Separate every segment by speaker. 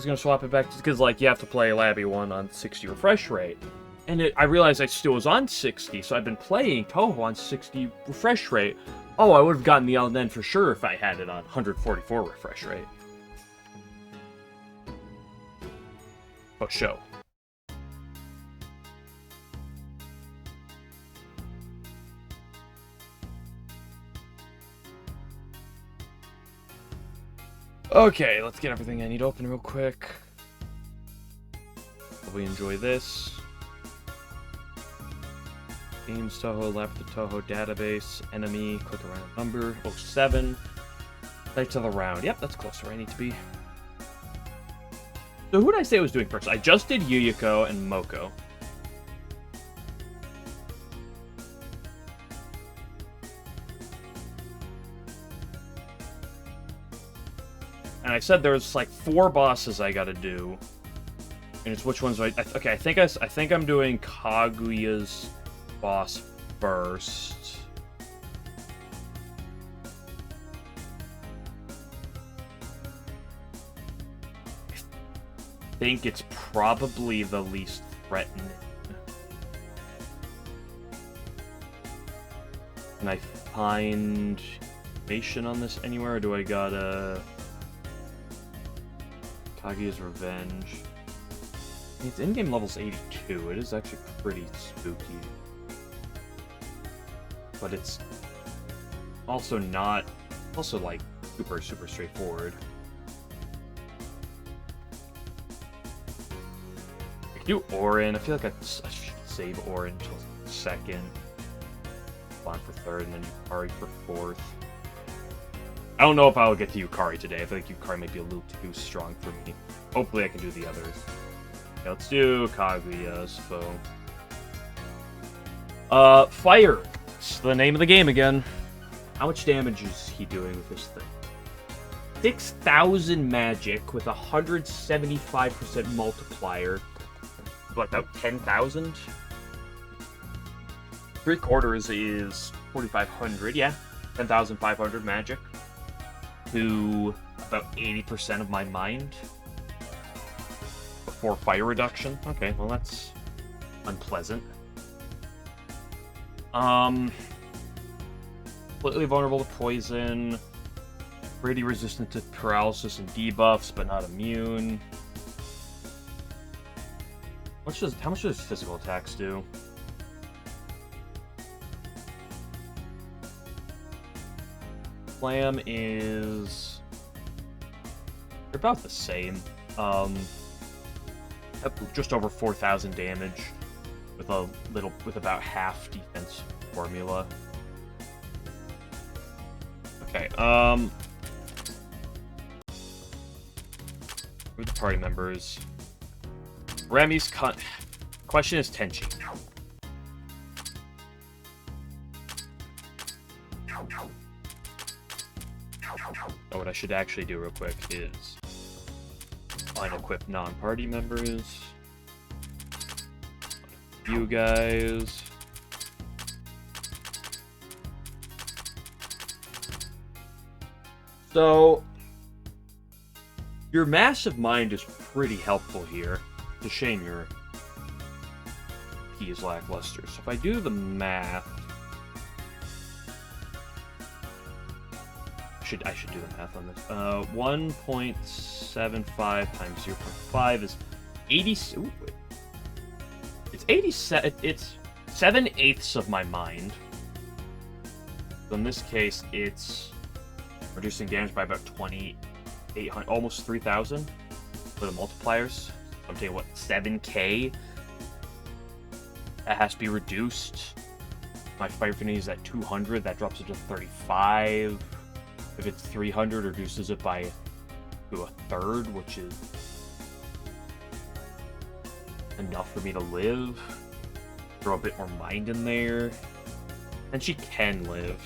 Speaker 1: was gonna swap it back because, like, you have to play Labby 1 on 60 refresh rate. And I realized I still was on 60, so I've been playing Touhou on 60 refresh rate. Oh, I would have gotten the LN for sure if I had it on 144 refresh rate. But show. Okay, let's get everything I need open real quick. Hope we enjoy this. Games Touhou, Labyrinth Touhou database, enemy, click around number, 07. Sights of the round. Yep, that's close to where I need to be. So who did I say I was doing first? I just did Yuyuko and Moko. And I said there's like 4 bosses I gotta do. And it's which ones do okay, I think I'm doing Kaguya's boss first. I think it's probably the least threatening. Can I find information on this anywhere, or do I gotta... Kaguya's Revenge. Its in-game level's 82. It is actually pretty spooky. But it's also not... also, like, super straightforward. I could do Orin. I feel like I should save Orin until second. Spawn for third, and then Yukari for fourth. I don't know if I'll get to Yukari today. I feel like Yukari might be a little too strong for me. Hopefully I can do the others. Okay, let's do Kaguya's foe. Fire! It's the name of the game again. How much damage is he doing with this thing? 6,000 magic with 175% multiplier. What, about 10,000? 3/4 is 4,500, yeah. 10,500 magic. To about 80% of my mind. Before fire reduction. Okay, well that's unpleasant. Completely vulnerable to poison. Pretty resistant to paralysis and debuffs, but not immune. How much does physical attacks do? Slam is... they're about the same. Just over 4,000 damage with about half defense formula. Okay, who are the party members? Remy's question is Tenchi. Oh, what I should actually do real quick is unequip non-party members. You guys. So, your massive mind is pretty helpful here. It's a shame your P is lackluster. So if I do the math, I should do the math on this. 1.75 times 0.5 is 80. Ooh, wait. It's 87. It's 7/8 of my mind. So in this case, it's reducing damage by about 2,800, almost 3,000 for the multipliers. I'm taking what, 7K? That has to be reduced. My fire affinity is at 200. That drops it to 35. If it's 300, reduces it by to a third, which is enough for me to live. Throw a bit more mind in there. And she can live.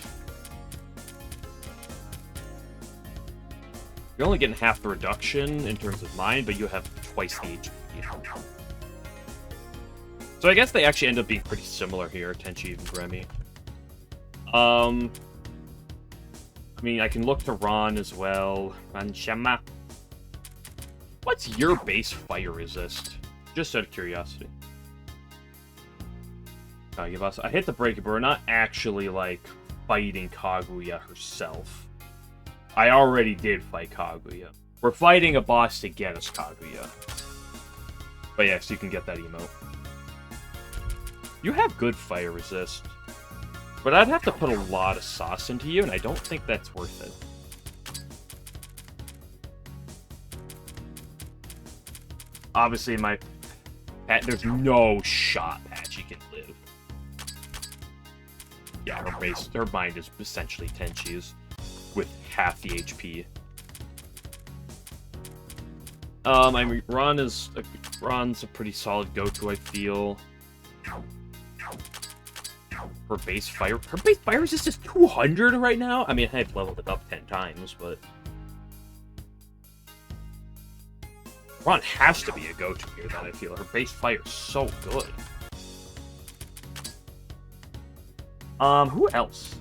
Speaker 1: You're only getting half the reduction in terms of mind, but you have twice the HP. So I guess they actually end up being pretty similar here, Tenchi and Remy. I mean, I can look to Ron as well. Ran Shama. What's your base fire resist? Just out of curiosity. Oh, you lost. I hit the breaker, but we're not actually, like, fighting Kaguya herself. I already did fight Kaguya. We're fighting a boss to get us Kaguya. But yes, you can get that emote. You have good fire resist. But I'd have to put a lot of sauce into you, and I don't think that's worth it. Obviously, there's no shot Patchy can live. Yeah, her mind is essentially Tenchi's with half the HP. I mean, Ron's a pretty solid go-to, I feel. Her base fire resist is 200 right now? I mean, I've leveled it up 10 times, but... Ron has to be a go-to here, that I feel. Her base fire is so good. Who else?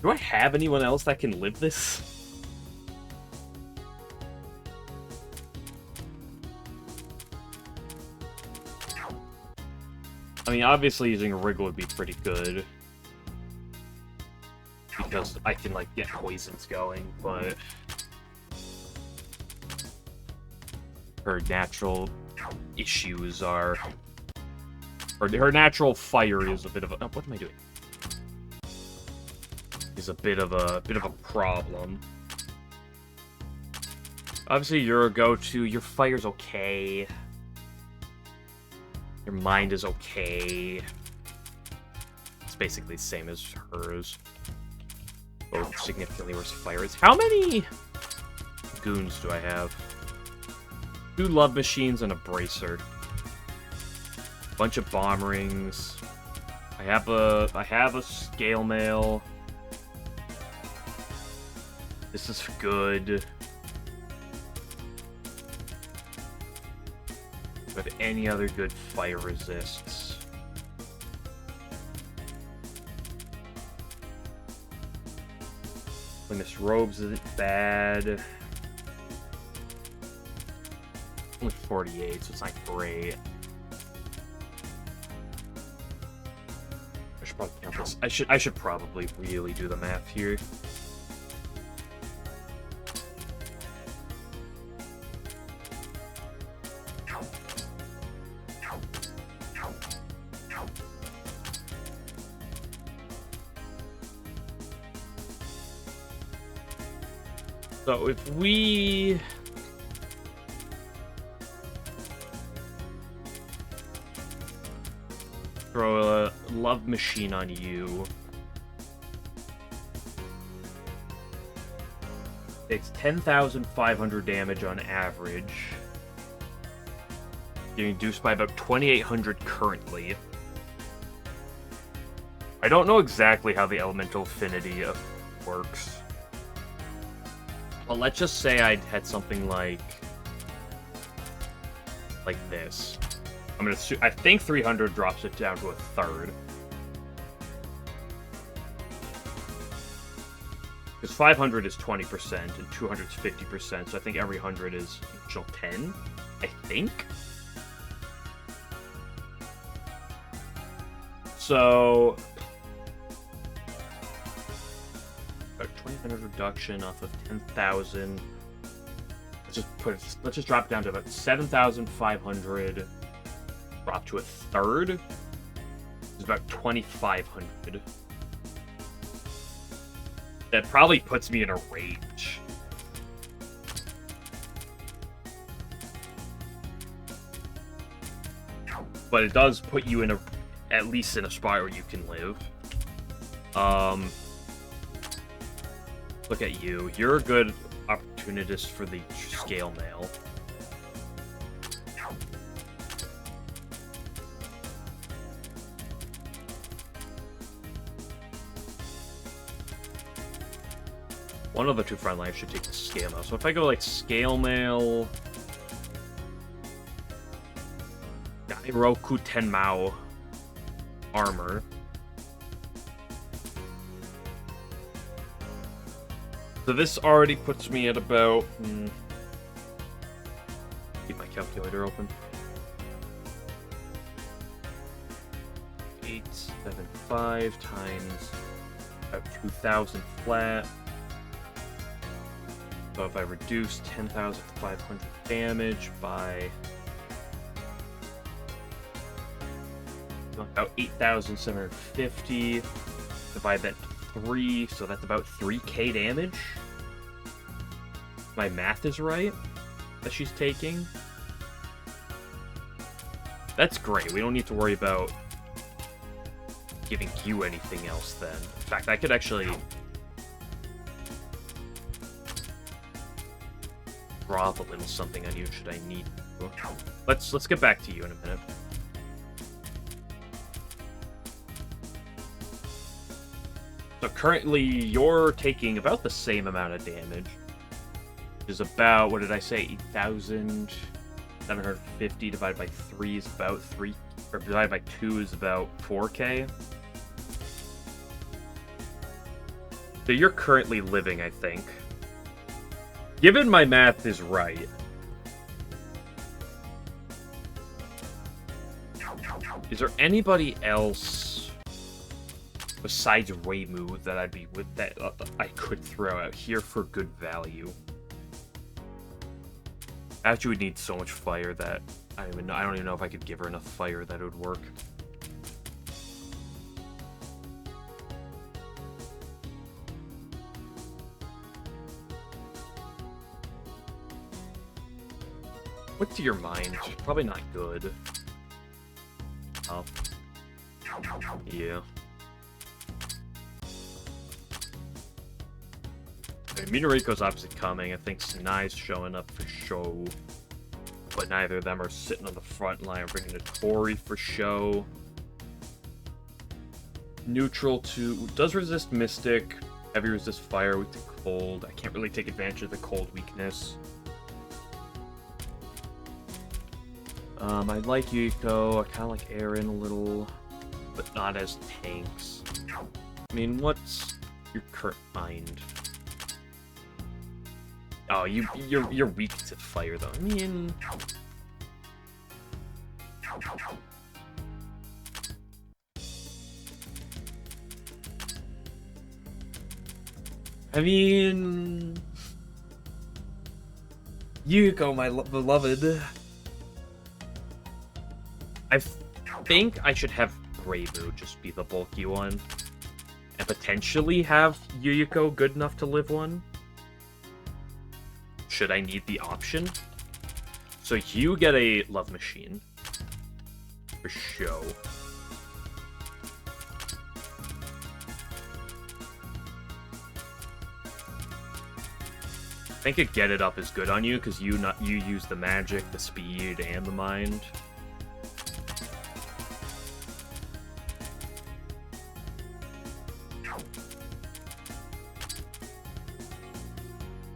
Speaker 1: Do I have anyone else that can live this? I mean, obviously using a wriggle would be pretty good. Because I can, like, get poisons going, but... her natural issues are... her natural fire is a bit of a... Oh, what am I doing? Is a bit of a problem. Obviously, you're a go-to. Your fire's okay. Your mind is okay. It's basically the same as hers. Both significantly worse fires. How many goons do I have? 2 love machines and a bracer. Bunch of bomb rings. I have a scale mail. This is good. But any other good fire resists? Miss Robes isn't bad. Only 48, so it's not great. I should probably count this. I should probably really do the math here. So if we... throw a love machine on you, it's 10,500 damage on average. Getting reduced by about 2,800 currently. I don't know exactly how the elemental affinity works. But let's just say I had something like this. I think 300 drops it down to a third. Because 500 is 20% and 200 is 50%, so I think every 100 is 10, I think. So... a 20% reduction off of 10,000. Let's just drop it down to about 7,500. Drop to a third. It's about 2,500. That probably puts me in a range. But it does put you in at least in a spot where you can live. Look at you. You're a good opportunist for the scale mail. One of the 2 front lines should take the scale mail. So if I go like scale mail, Roku Tenmao armor. So this already puts me at about... keep my calculator open. 875 times about 2,000 flat. So if I reduce 10,500 damage by about 8,750, divide that 3, so that's about 3k damage. My math is right that she's taking. That's great. We don't need to worry about giving you anything else then. In fact, I could actually drop a little something on you should I need to. Let's get back to you in a minute. So currently, you're taking about the same amount of damage. Which is about, what did I say, 8,750 divided by 3 is about 3, or divided by 2 is about 4k. So you're currently living, I think. Given my math is right. Is there anybody else besides Weimu that I'd be with that I could throw out here for good value? Patchy would need so much fire that I don't even know if I could give her enough fire that it would work. What's to your mind? Probably not good. Oh. Yeah. Okay, Minariko's obviously coming. I think Sanai's showing up for show. But neither of them are sitting on the front line. We're bringing a Tori for show. Neutral to... does resist Mystic. Heavy resist Fire, weak to Cold. I can't really take advantage of the Cold weakness. I like Yuiko. I kind of like Orin a little. But not as tanks. I mean, what's your current mind? Oh, you're weak to fire though. I mean, Yuko, my beloved. I think I should have Reibu just be the bulky one, and potentially have Yuyuko good enough to live one. Should I need the option? So you get a love machine for show. I think a get it up is good on you because you use the magic, the speed, and the mind.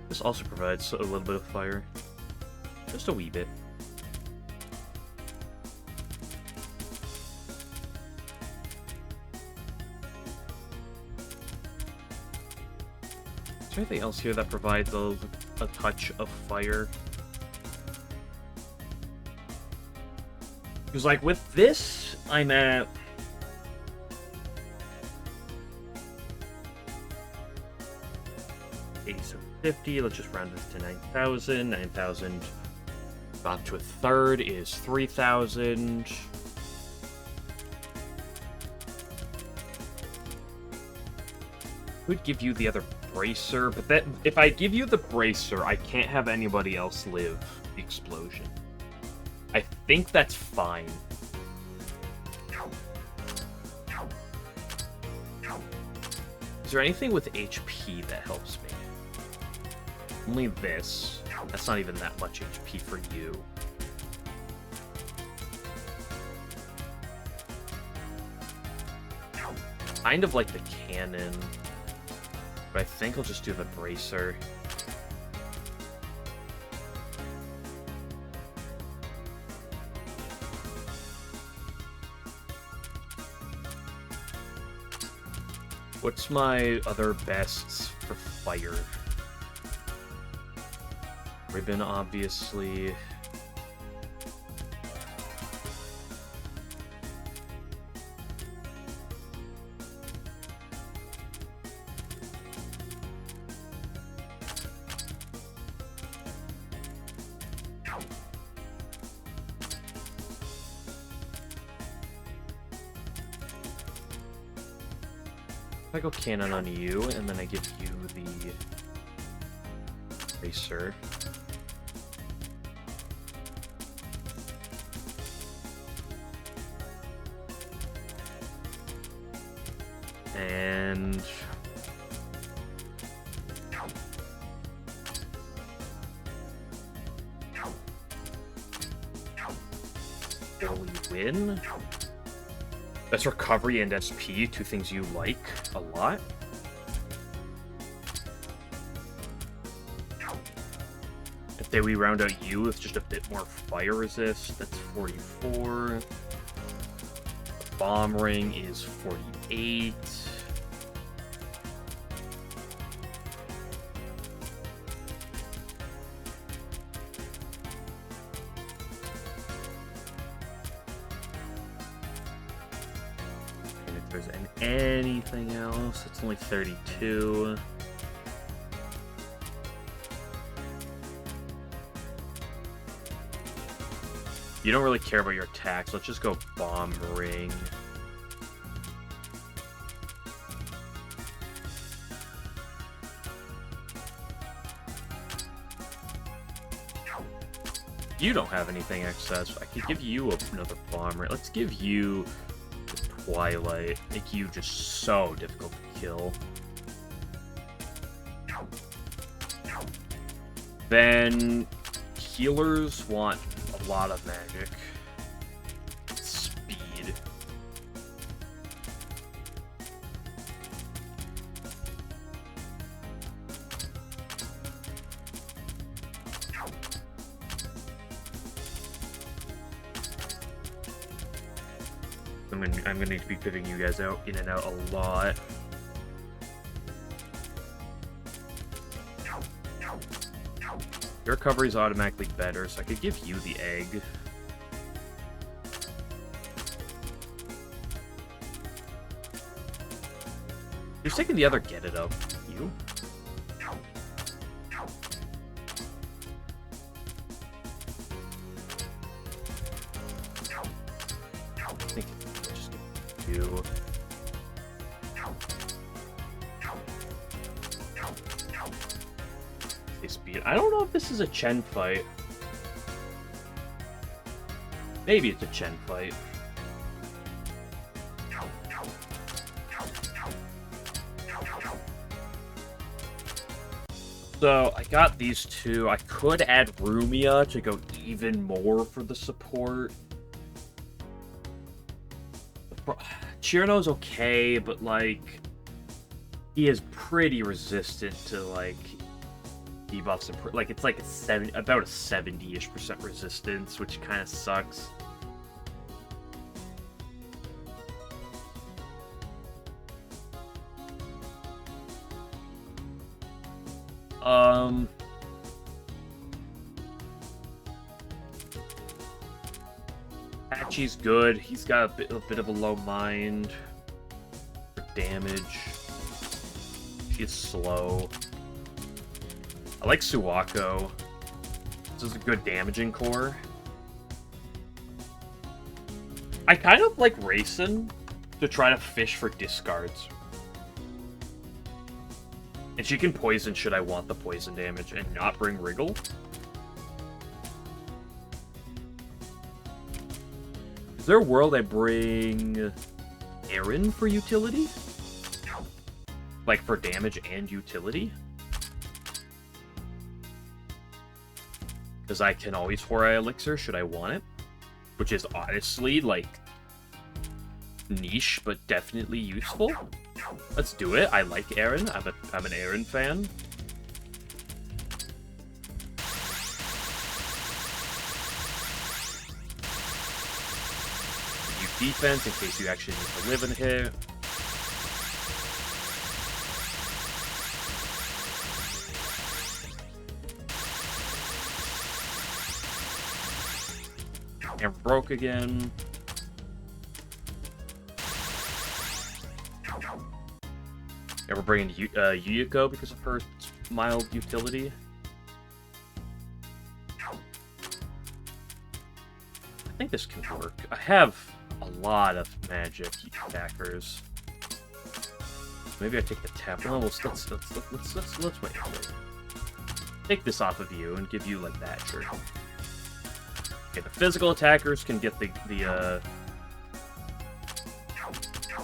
Speaker 1: This also provides a little bit of fire. Just a wee bit. Is there anything else here that provides a touch of fire? Because, like, with this, I'm at... $8,750. Let's just round this to 9,000. 9,000 up to a third is 3,000. Could give you the other bracer, but that if I give you the bracer, I can't have anybody else live the explosion. I think that's fine. Is there anything with HP that helps me? Only this. That's not even that much HP for you. Kind of like the cannon. But I think I'll just do the bracer. What's my other bests for fire? Ribbon, obviously. I go cannon on you, and then I give you the racer. And will we win? That's recovery and SP, two things you like a lot. If we round out you with just a bit more fire resist, that's 44. The bomb ring is 48. Anything else? It's only 32. You don't really care about your attacks. Let's just go bomb ring. You don't have anything excess. I could give you another bomb ring. Let's give you Twilight, make you just so difficult to kill. Then healers want a lot of magic. Speed. I'm gonna need to be pivoting you guys out in and out a lot. Your recovery is automatically better, so I could give you the egg. Who's taking the other get it up? You? I think just you. Speed. I don't know if this is a Chen fight. Maybe it's a Chen fight. So I got these two. I could add Rumia to go even more for the support. Chirno's okay, but like he is pretty resistant to like debuffs and like it's like about a 70-ish% resistance, which kind of sucks. Patchy's good. He's got a bit of a low mind for damage. She is slow. I like Suwako. This is a good damaging core. I kind of like Racing to try to fish for discards. And she can poison should I want the poison damage and not bring Wriggle. Is there a world I bring Orin for utility? Like for damage and utility? Because I can always Horai Elixir should I want it. Which is honestly like niche but definitely useful. Let's do it. I like Orin. I'm an Orin fan. You defense in case you actually need to live in here. Hammer broke again. And we're bringing Yuyuko because of her mild utility. I think this can work. I have a lot of magic attackers. Maybe I take the tap. No, let's wait. Take this off of you and give you like that, sure. Okay, the physical attackers can get can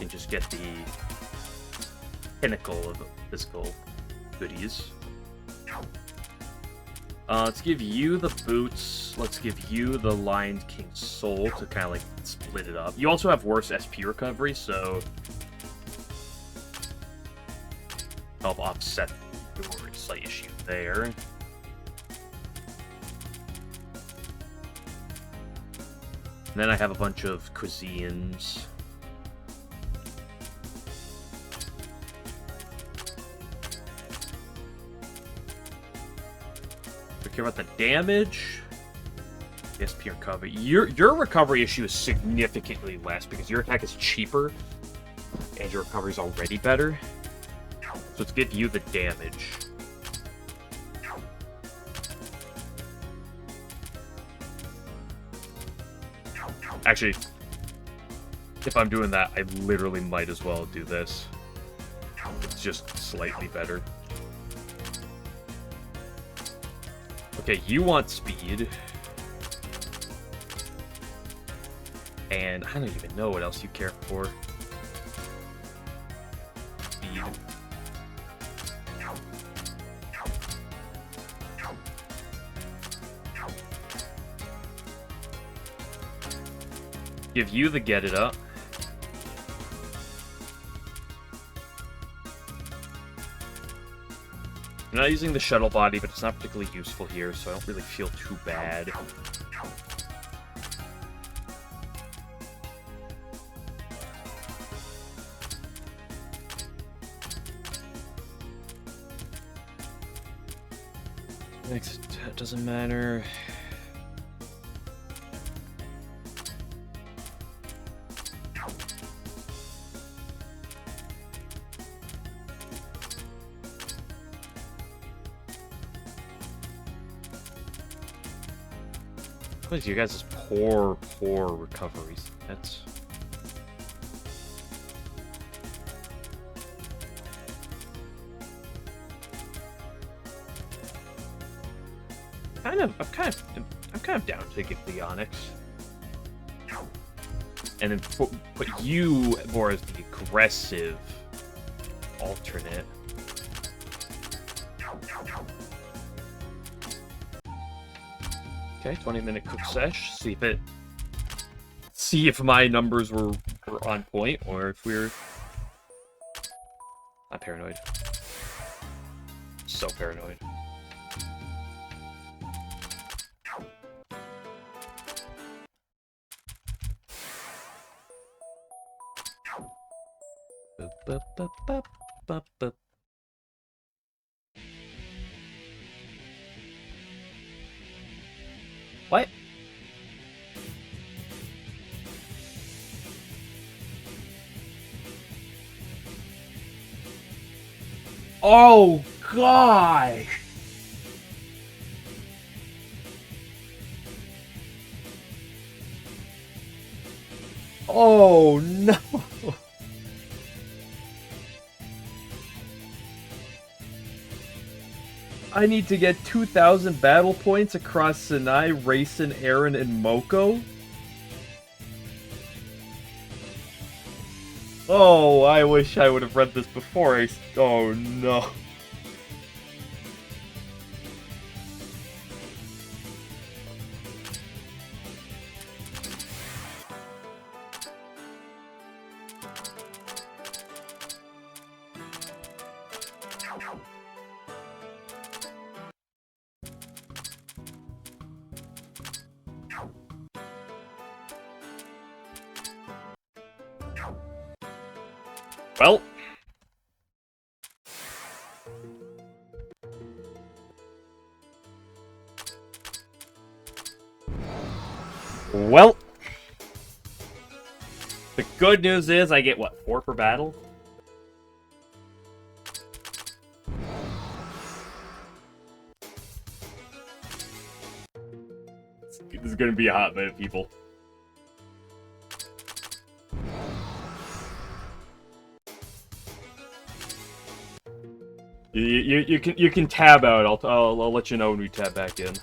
Speaker 1: just get the pinnacle of physical goodies. Let's give you the boots. Let's give you the Lion King Soul to kind of like split it up. You also have worse SP recovery, so help offset your slight issue there. And then I have a bunch of cuisines. Care about the damage. The SP recovery. Your recovery issue is significantly less because your attack is cheaper and your recovery is already better. So let's give you the damage. Actually, if I'm doing that, I literally might as well do this. It's just slightly better. Okay, you want speed. And I don't even know what else you care for. Speed. Give you the get it up. I'm not using the shuttle body, but it's not particularly useful here, so I don't really feel too bad. It doesn't matter. What is you guys' poor recoveries? That's I'm kind of down to get the Onyx, and then put you more as the aggressive alternate. Okay, 20-minute cook sesh. See if my numbers were on point, or if we're... I'm paranoid. So paranoid. What? Oh, God! Oh, no! I need to get 2,000 battle points across Sinai, Raisin, Aaron, and Moko? Oh, I wish I would have read this before I... Oh, no. Well... Well, the good news is I get, what, 4 per battle? This is gonna be a hot minute, people. You can tab out. I'll let you know when we tab back in.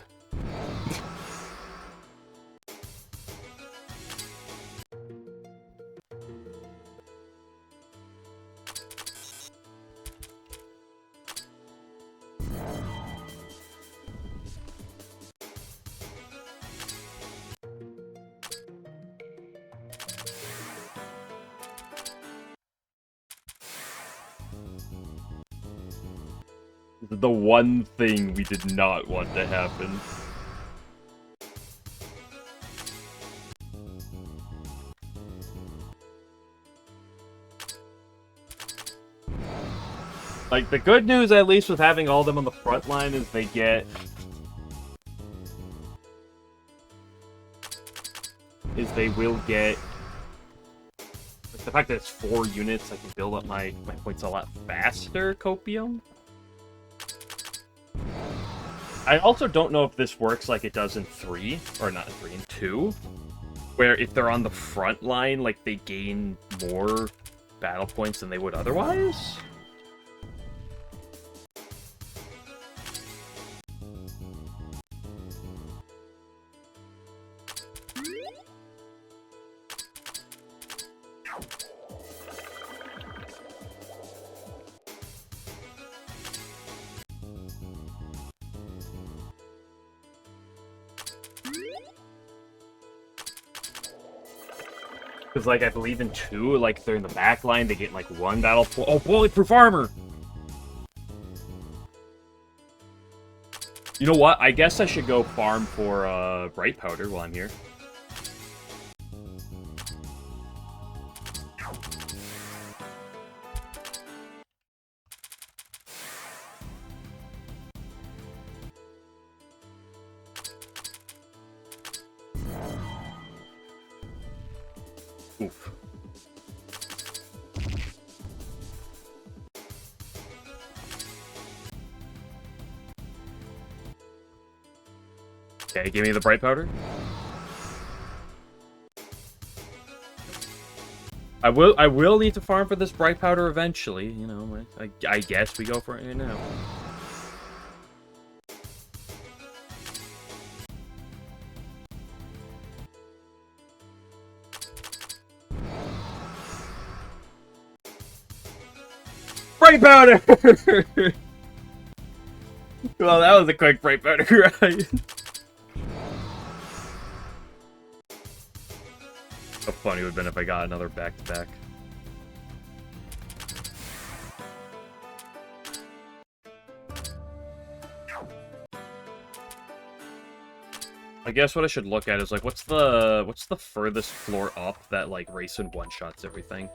Speaker 1: The one thing we did not want to happen. Like, the good news, at least, with having all of them on the front line is they get... they will get... Like, the fact that it's 4 units, I can build up my points a lot faster, Copium. I also don't know if this works like it does in 3, or not in 3, in 2, where if they're on the front line, like, they gain more battle points than they would otherwise? Because, like, I believe in 2, like, they're in the back line, they get, like, 1 battle point. Oh, bulletproof armor! You know what? I guess I should go farm for, bright powder while I'm here. Oof. Okay, give me the bright powder. I will need to farm for this bright powder eventually, you know, I guess we go for it right now. Bright powder! Well, that was a quick bright powder, right? How funny it would have been if I got another back-to-back. I guess what I should look at is, like, what's the furthest floor up that, like, Racing one-shots everything?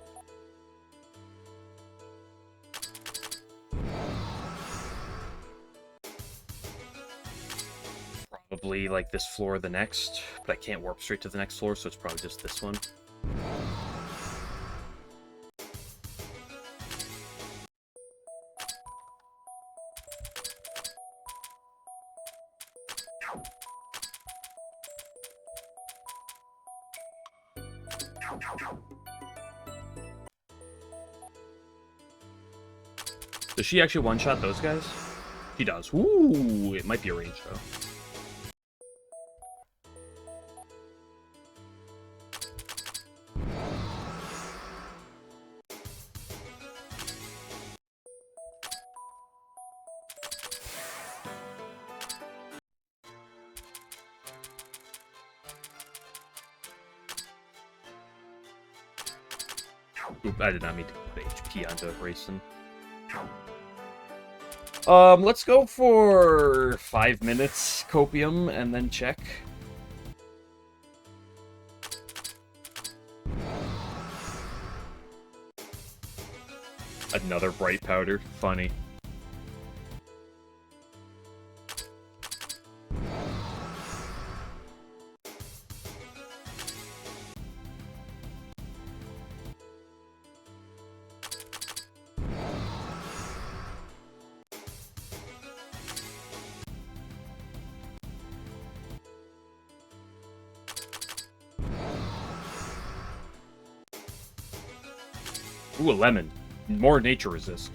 Speaker 1: Probably, like, this floor or the next, but I can't warp straight to the next floor, so it's probably just this one. Does she actually one-shot those guys? She does. Ooh, it might be a range, though. Oop, I did not mean to put HP onto Racing. Let's go for 5 minutes Copium and then check. Another bright powder. Funny. Ooh, a lemon. More nature resist.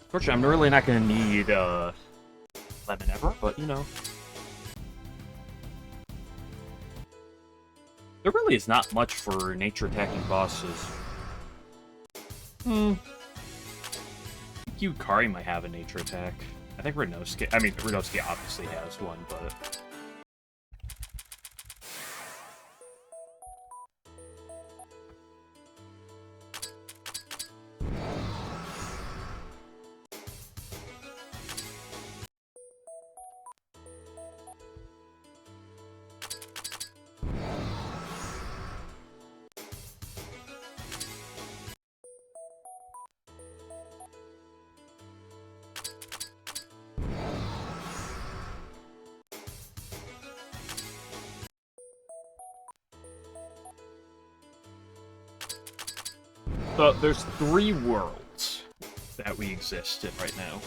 Speaker 1: Fortunately, I'm really not going to need lemon ever, but you know. There really is not much for nature attacking bosses. Yukari might have a nature attack. I think Renosuke... I mean, Renosuke obviously has one, but... So, there's 3 worlds that we exist in right now.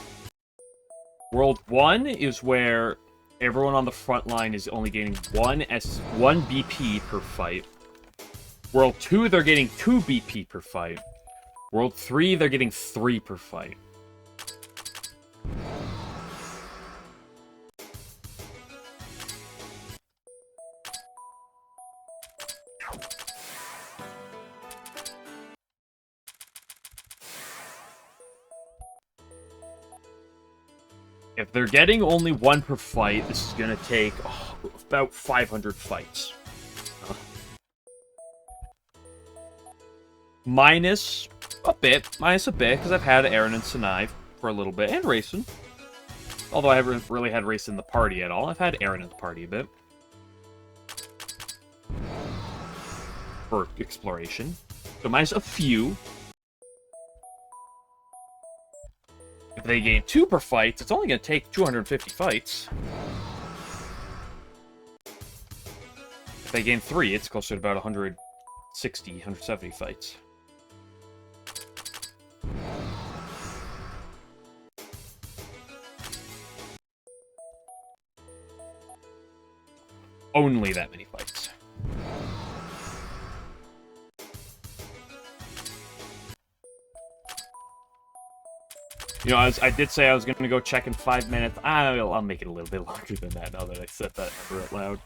Speaker 1: World 1 is where everyone on the front line is only gaining 1 BP per fight. World 2, they're getting 2 BP per fight. World 3, they're getting 3 per fight. If they're getting only 1 per fight, this is going to take about 500 fights. Minus a bit, because I've had Aaron and Sanai for a little bit, and Racing. Although I haven't really had Racing in the party at all, I've had Aaron in the party a bit. For exploration. So minus a few. If they gain 2 per fight, it's only going to take 250 fights. If they gain 3, it's closer to about 160, 170 fights. Only that many fights. You know, I did say I was going to go check in 5 minutes. I'll make it a little bit longer than that now that I said that number out loud.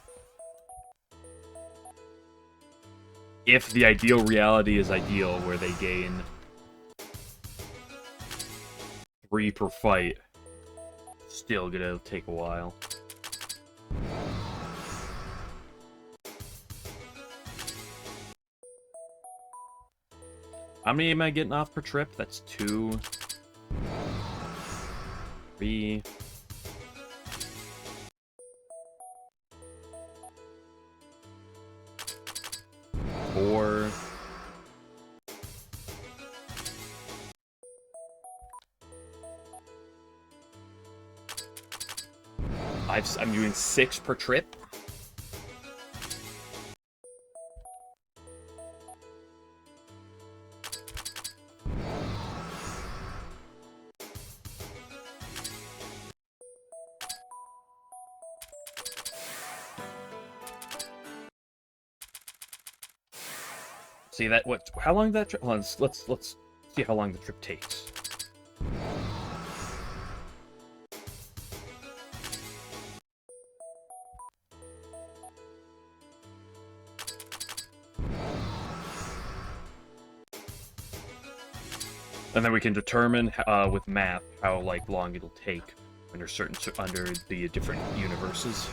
Speaker 1: If the ideal reality is ideal, where they gain 3 per fight, still gonna take a while. How many am I getting off per trip? That's 2... 3... 4... 5... I'm doing 6 per trip. See that? What? How long that trip? Let's see how long the trip takes. And then we can determine with math how long it'll take under the different universes.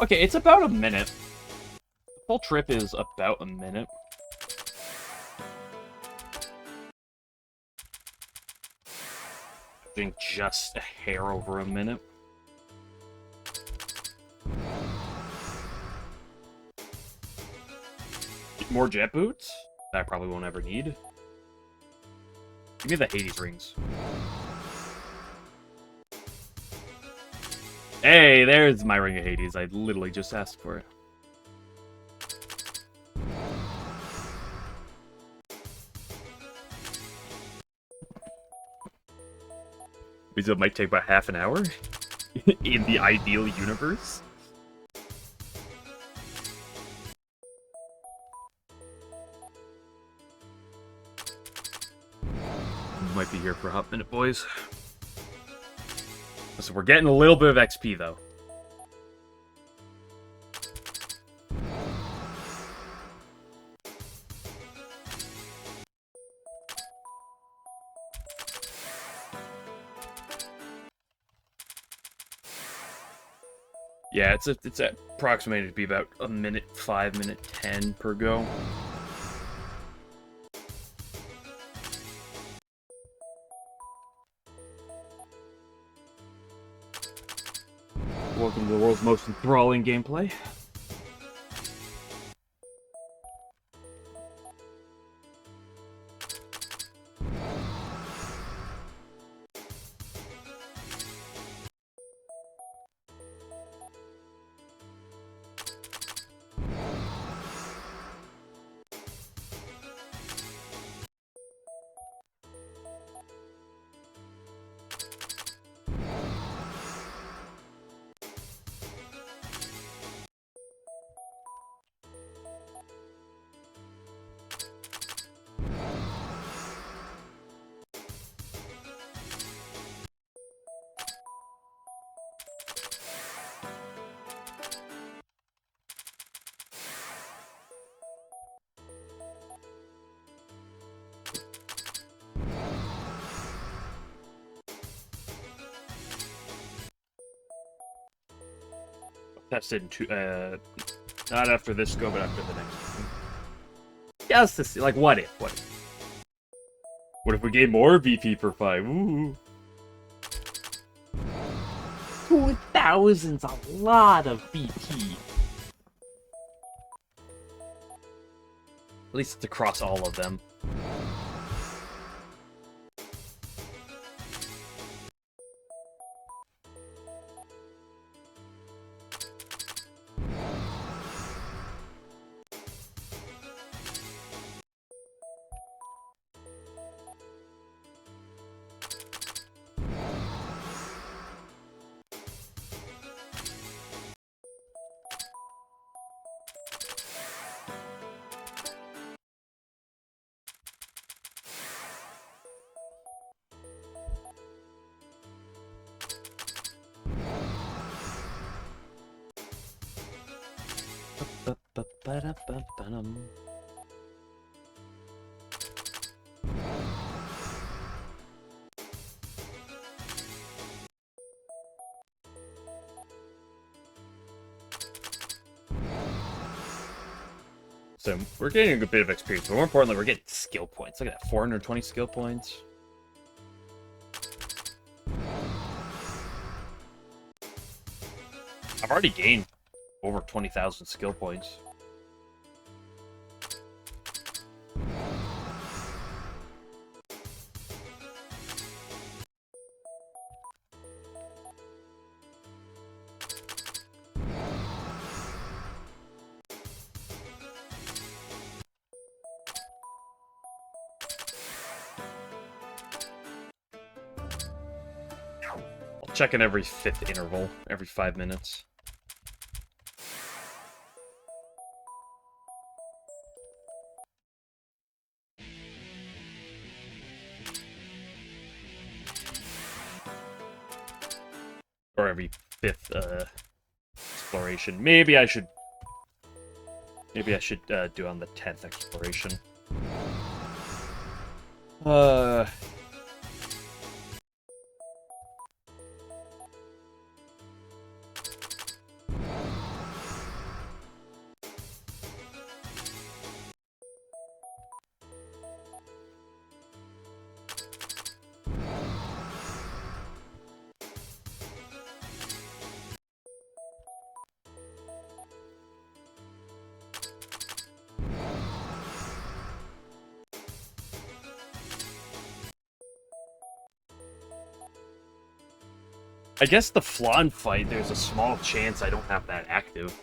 Speaker 1: Okay, it's about a minute. The full trip is about a minute. I think just a hair over a minute. More jet boots? that I probably won't ever need. Give me the Hades rings. Hey, there's my Ring of Hades. I literally just asked for it. Because it might take about half an hour in the ideal universe. We might be here for a hot minute, boys. So we're getting a little bit of XP, though. Yeah, it's approximated to be about a minute 5, minute 10 per go. Welcome to the world's most enthralling gameplay. Tested in not after this go, but after the next one. Just to see, like, what if? What if we gain more VP per 5? Ooh. 2,000's a lot of VP. At least it's across all of them. So we're getting a good bit of experience, but more importantly, we're getting skill points. Look at that, 420 skill points. I've already gained over 20,000 skill points. I'll check in every 5th interval, every 5 minutes. Or every 5th exploration. Maybe I should do on the 10th exploration. I guess the Flan fight, there's a small chance I don't have that active.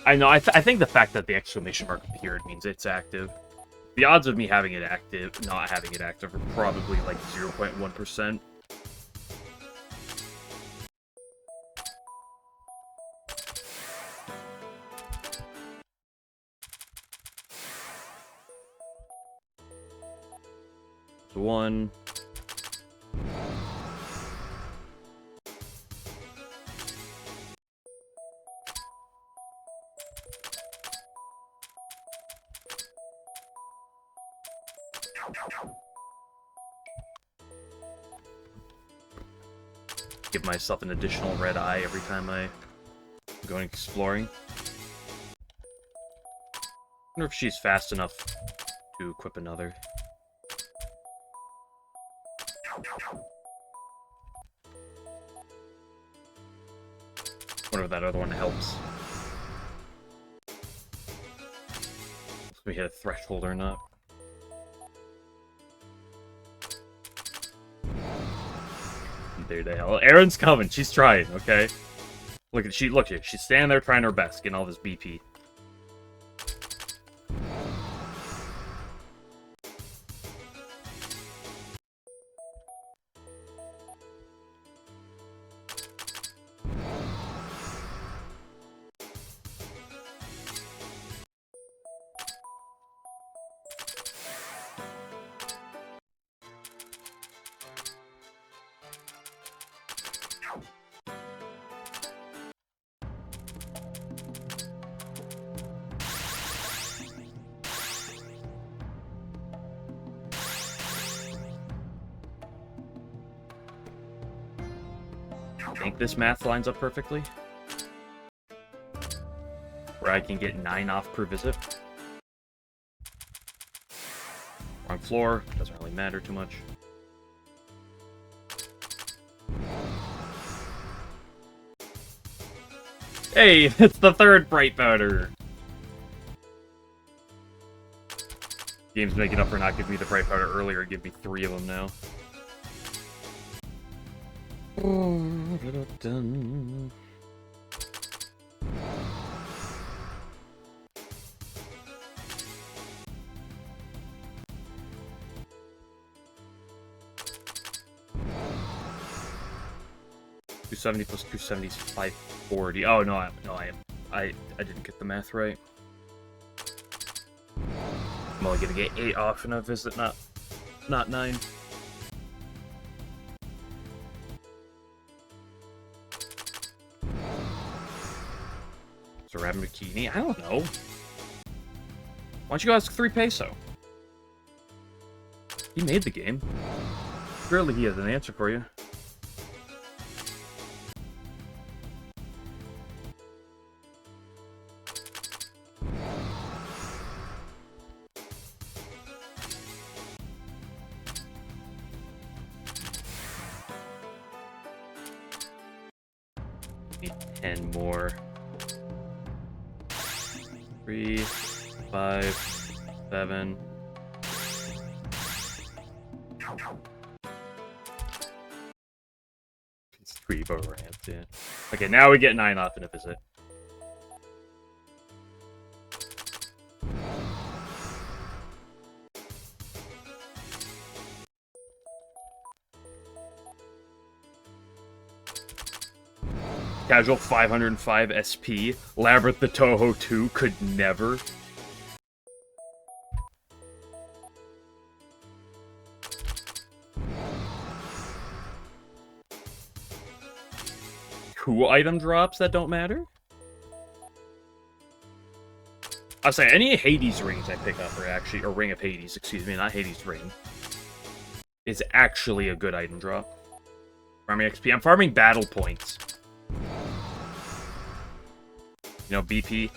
Speaker 1: I know, I think the fact that the exclamation mark appeared means it's active. The odds of me having it active, not having it active, are probably like 0.1%. So 1. Give myself an additional red eye every time I'm going exploring. I wonder if she's fast enough to equip another. Wonder if that other one helps. If we hit a threshold or not. There the hell. Erin's coming. She's trying, okay? Look at she's standing there trying her best, getting all this BP. I think this math lines up perfectly. Where I can get 9 off per visit. Wrong floor, doesn't really matter too much. Hey, it's the third bright powder! Game's making up for not giving me the bright powder earlier, give me 3 of them now. Dun. 270 plus 270 is 540. Oh no, I didn't get the math right. I'm only gonna get 8 off in a visit, not 9. So Rabmakini? I don't know. Why don't you go ask 3 peso? He made the game. Surely he has an answer for you. Need 10 more. 3, 5, 7. It's 3 over ramped, yeah. Okay, now we get 9 off in a visit. Casual 505 SP. Labyrinth the Touhou 2 could never. Cool item drops that don't matter? I'll say any Hades rings I pick up are actually, or Ring of Hades, excuse me, not Hades ring, is actually a good item drop. Farming XP. I'm farming battle points. You know, BP.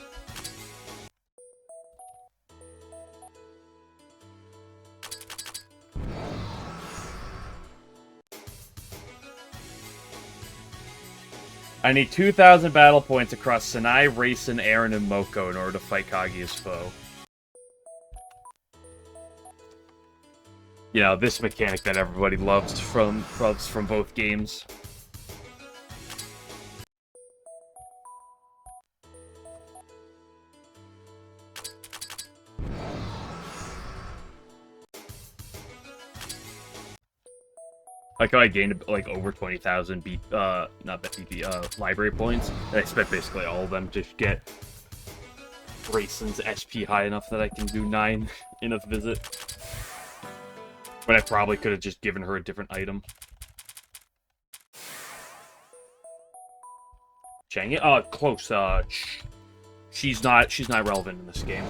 Speaker 1: I need 2,000 battle points across Sanai, Raisin, Aaron, and Moko in order to fight Kaguya's foe. You know, this mechanic that everybody loves from both games. Like how I gained like over 20,000 not BP, library points, and I spent basically all of them to get Grayson's SP high enough that I can do 9 in a visit. But I probably could have just given her a different item. Chang, close. She's not relevant in this game.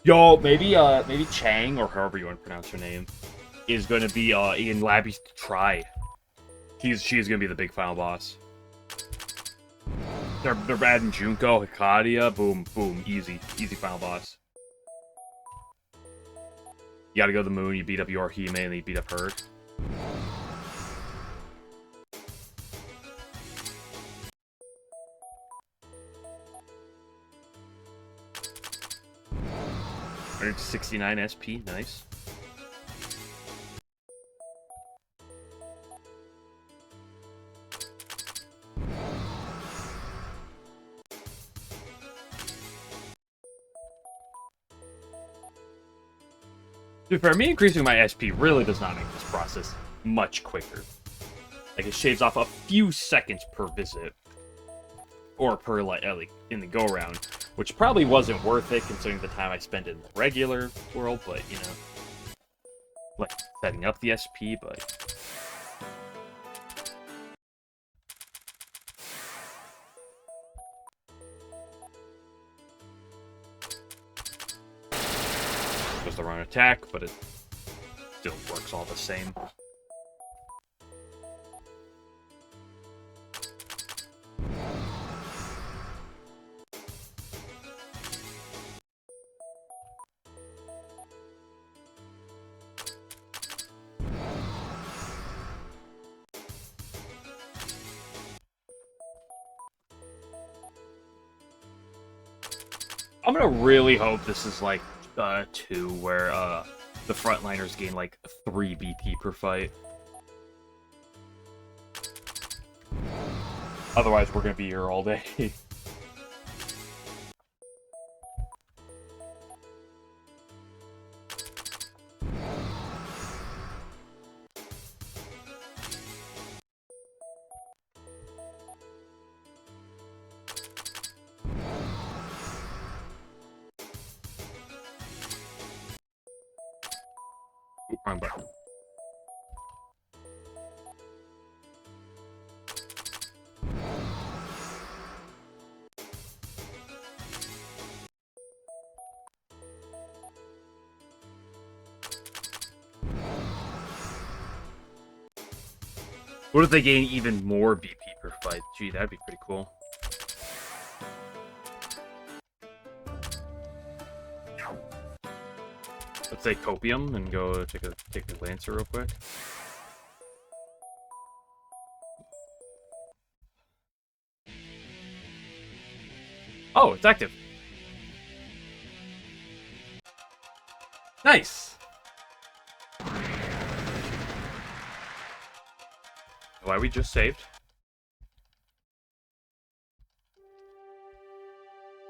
Speaker 1: Yo, maybe Chang, or however you want to pronounce her name, is going to be in Labby's try. She's going to be the big final boss. They're adding Junko, Hikadia, boom, boom, easy final boss. You gotta go to the moon, you beat up Yorihime, and then you beat up her. $169 SP, nice. For me, increasing my SP really does not make this process much quicker. Like, it shaves off a few seconds per visit. Or per, like in the go-round. Which probably wasn't worth it, considering the time I spent in the regular world, but, you know. Like, setting up the SP, but... Just the wrong attack, but it still works all the same. I'm gonna really hope this is like 2, where the frontliners gain like 3 BP per fight. Otherwise, we're gonna be here all day. Ooh, wrong button. What if they gain even more BP per fight? Gee, that'd be pretty cool. Let's say Copium and go take a Lancer real quick. Oh, it's active. Nice. Why we just saved?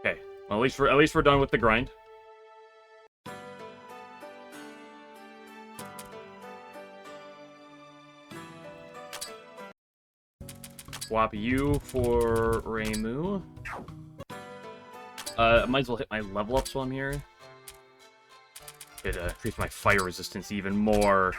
Speaker 1: Okay. Well, at least we're done with the grind. Swap you for Reimu. Might as well hit my level ups while I'm here. Could increase my fire resistance even more.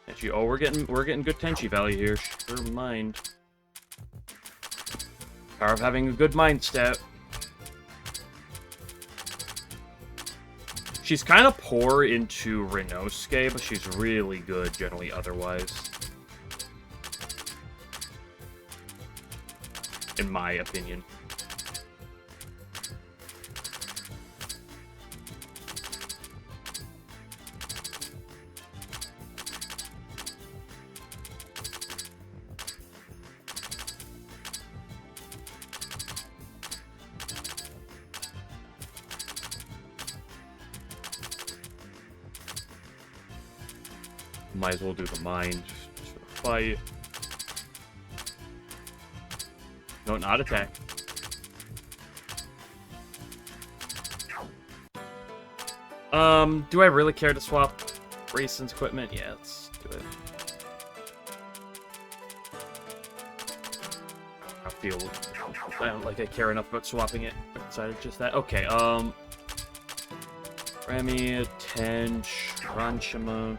Speaker 1: Tenchi, oh, we're getting good Tenchi value here. Sure mind. Power of having a good mind stat. She's kind of poor into Renosuke, but she's really good generally otherwise. In my opinion. might as well do the mind fight. No, not attack. Do I really care to swap Grayson's equipment? Yeah, let's do it. I don't like I care enough about swapping it. I decided just that. Okay, Remy, Tench, Ranchima.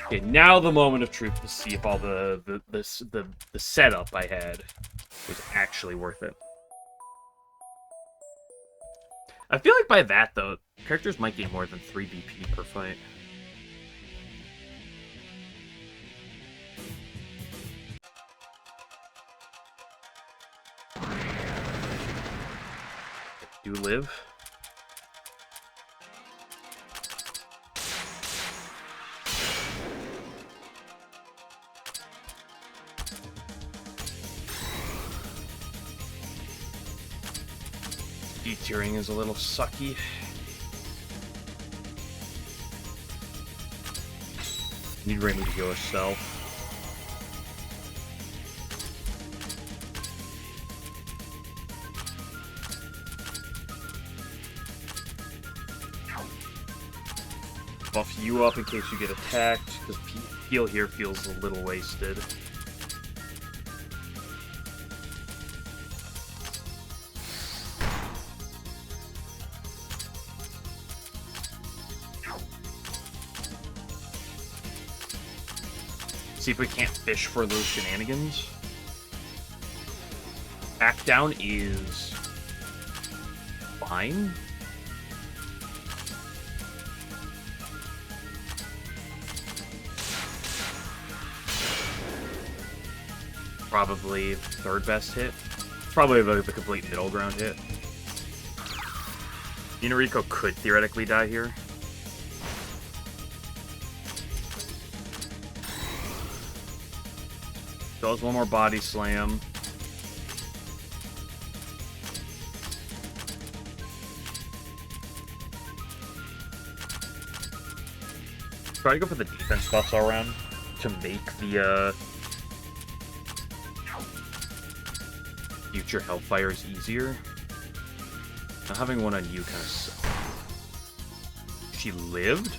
Speaker 1: Okay, now the moment of truth to see if all the setup I had was actually worth it. I feel like by that, though, characters might gain more than 3 BP per fight. Do live. D-tiering is a little sucky. Need Remy to go herself. Buff you up in case you get attacked, because heal here feels a little wasted. See if we can't fish for those shenanigans. Back down is fine. Probably third best hit. Probably the complete middle ground hit. Inariko could theoretically die here. Does one more body slam. Try to go for the defense buffs all around to make the future Hellfires easier. Now having one on you kind of sucks. She lived?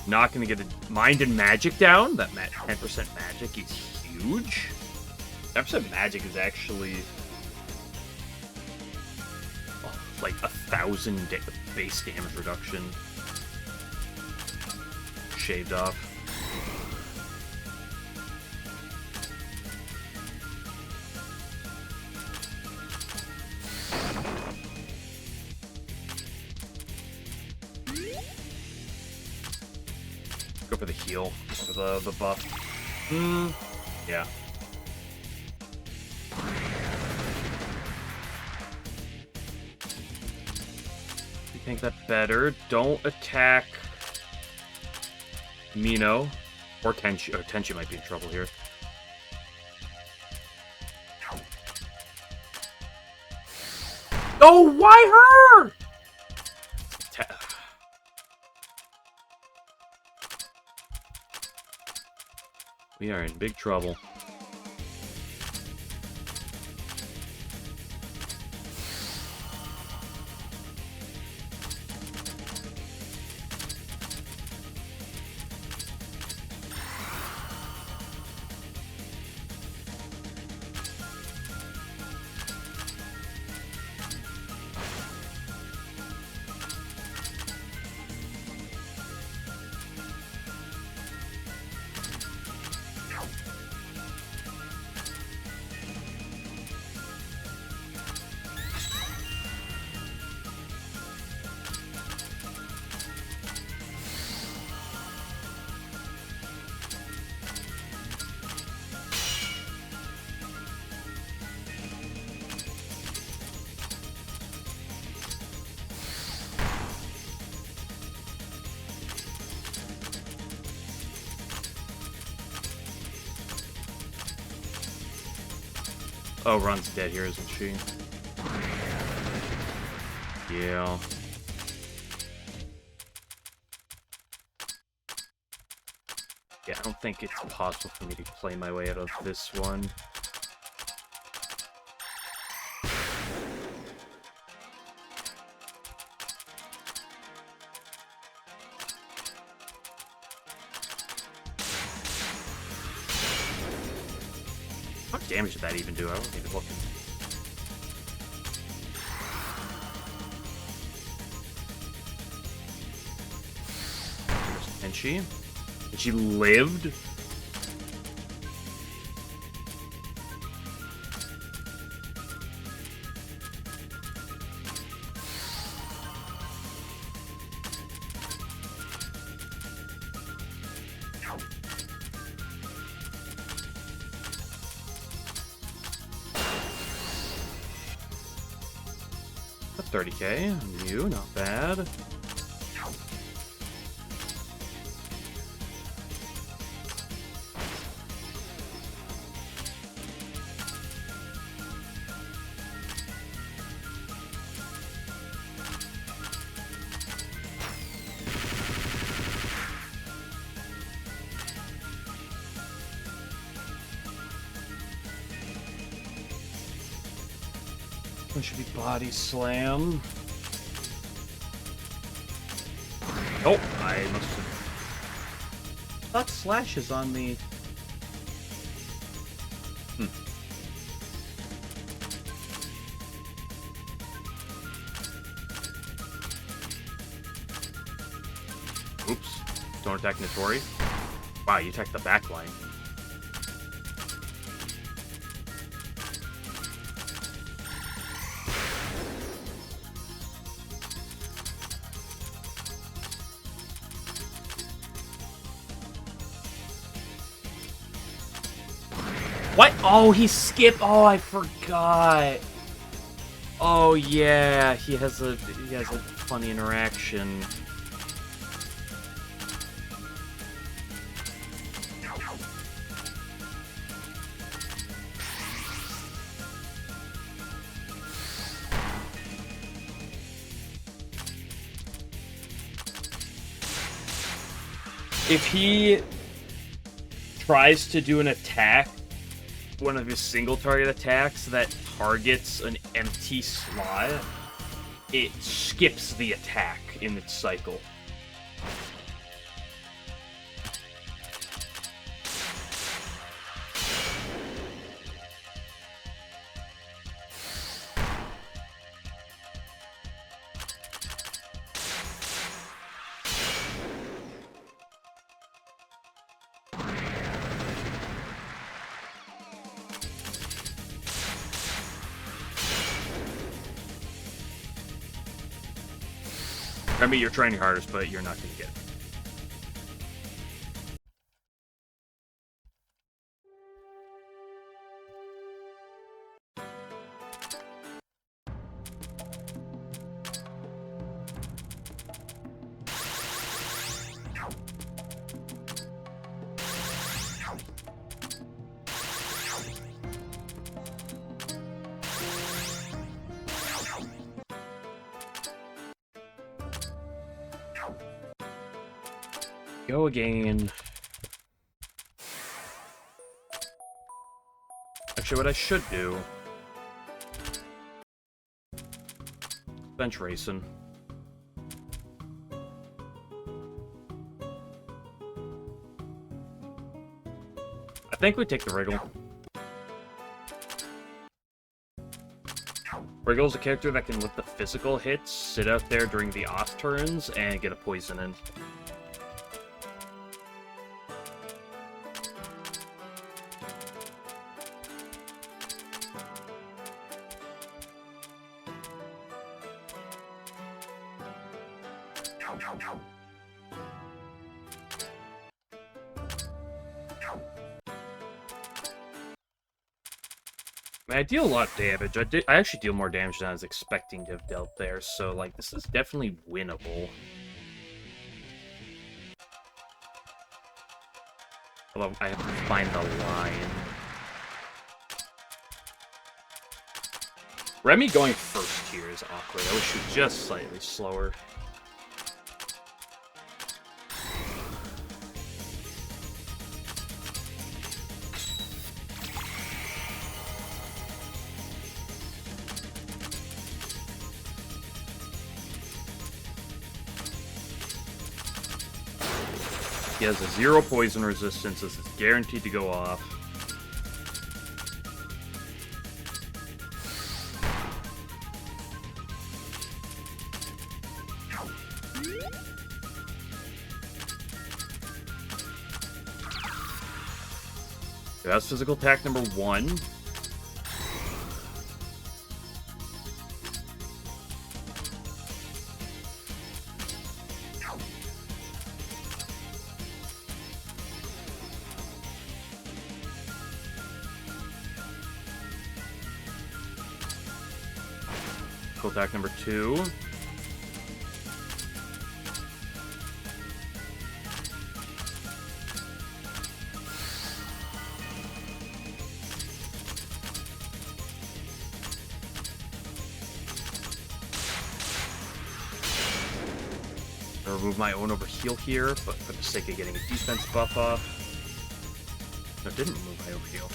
Speaker 1: Not gonna get a mind and magic down. That 10% magic is huge. 10% magic is actually like 1,000 base damage reduction shaved off. Go for the heal, for the buff. Yeah. You think that's better? Don't attack Mino or Tenchi. Oh, Tenchi might be in trouble here. Oh, why her? We are in big trouble. Oh, Ron's dead here, isn't she? Yeah. Yeah, I don't think it's possible for me to play my way out of this one. What damage did that even do? I wasn't even looking. And she? And she lived? A 30k on you, not bad. One should be body slam. Oh, I must have thought slashes on the. Oops. Don't attack Notori. Wow, you attacked the back line. What? Oh, he skipped. Oh, I forgot. Oh yeah, he has a funny interaction. If he tries to do an attack, one of his single target attacks that targets an empty slot, it skips the attack in its cycle. I mean, you're trying your hardest, but you're not going to get it. Go again. Actually, what I should do... bench racing. I think we take the Wriggle. Wriggle's a character that can let the physical hits sit out there during the off turns and get a poison in. I deal a lot of damage. I actually deal more damage than I was expecting to have dealt there, so, like, this is definitely winnable. Although, I have to find the line. Remy going first here is awkward. I wish it was just slightly slower. He has a 0 poison resistance. This is guaranteed to go off. That's physical attack number 1. Physical attack number 2. Remove my own over heal here, but for the sake of getting a defense buff off. No, it didn't remove my over heal.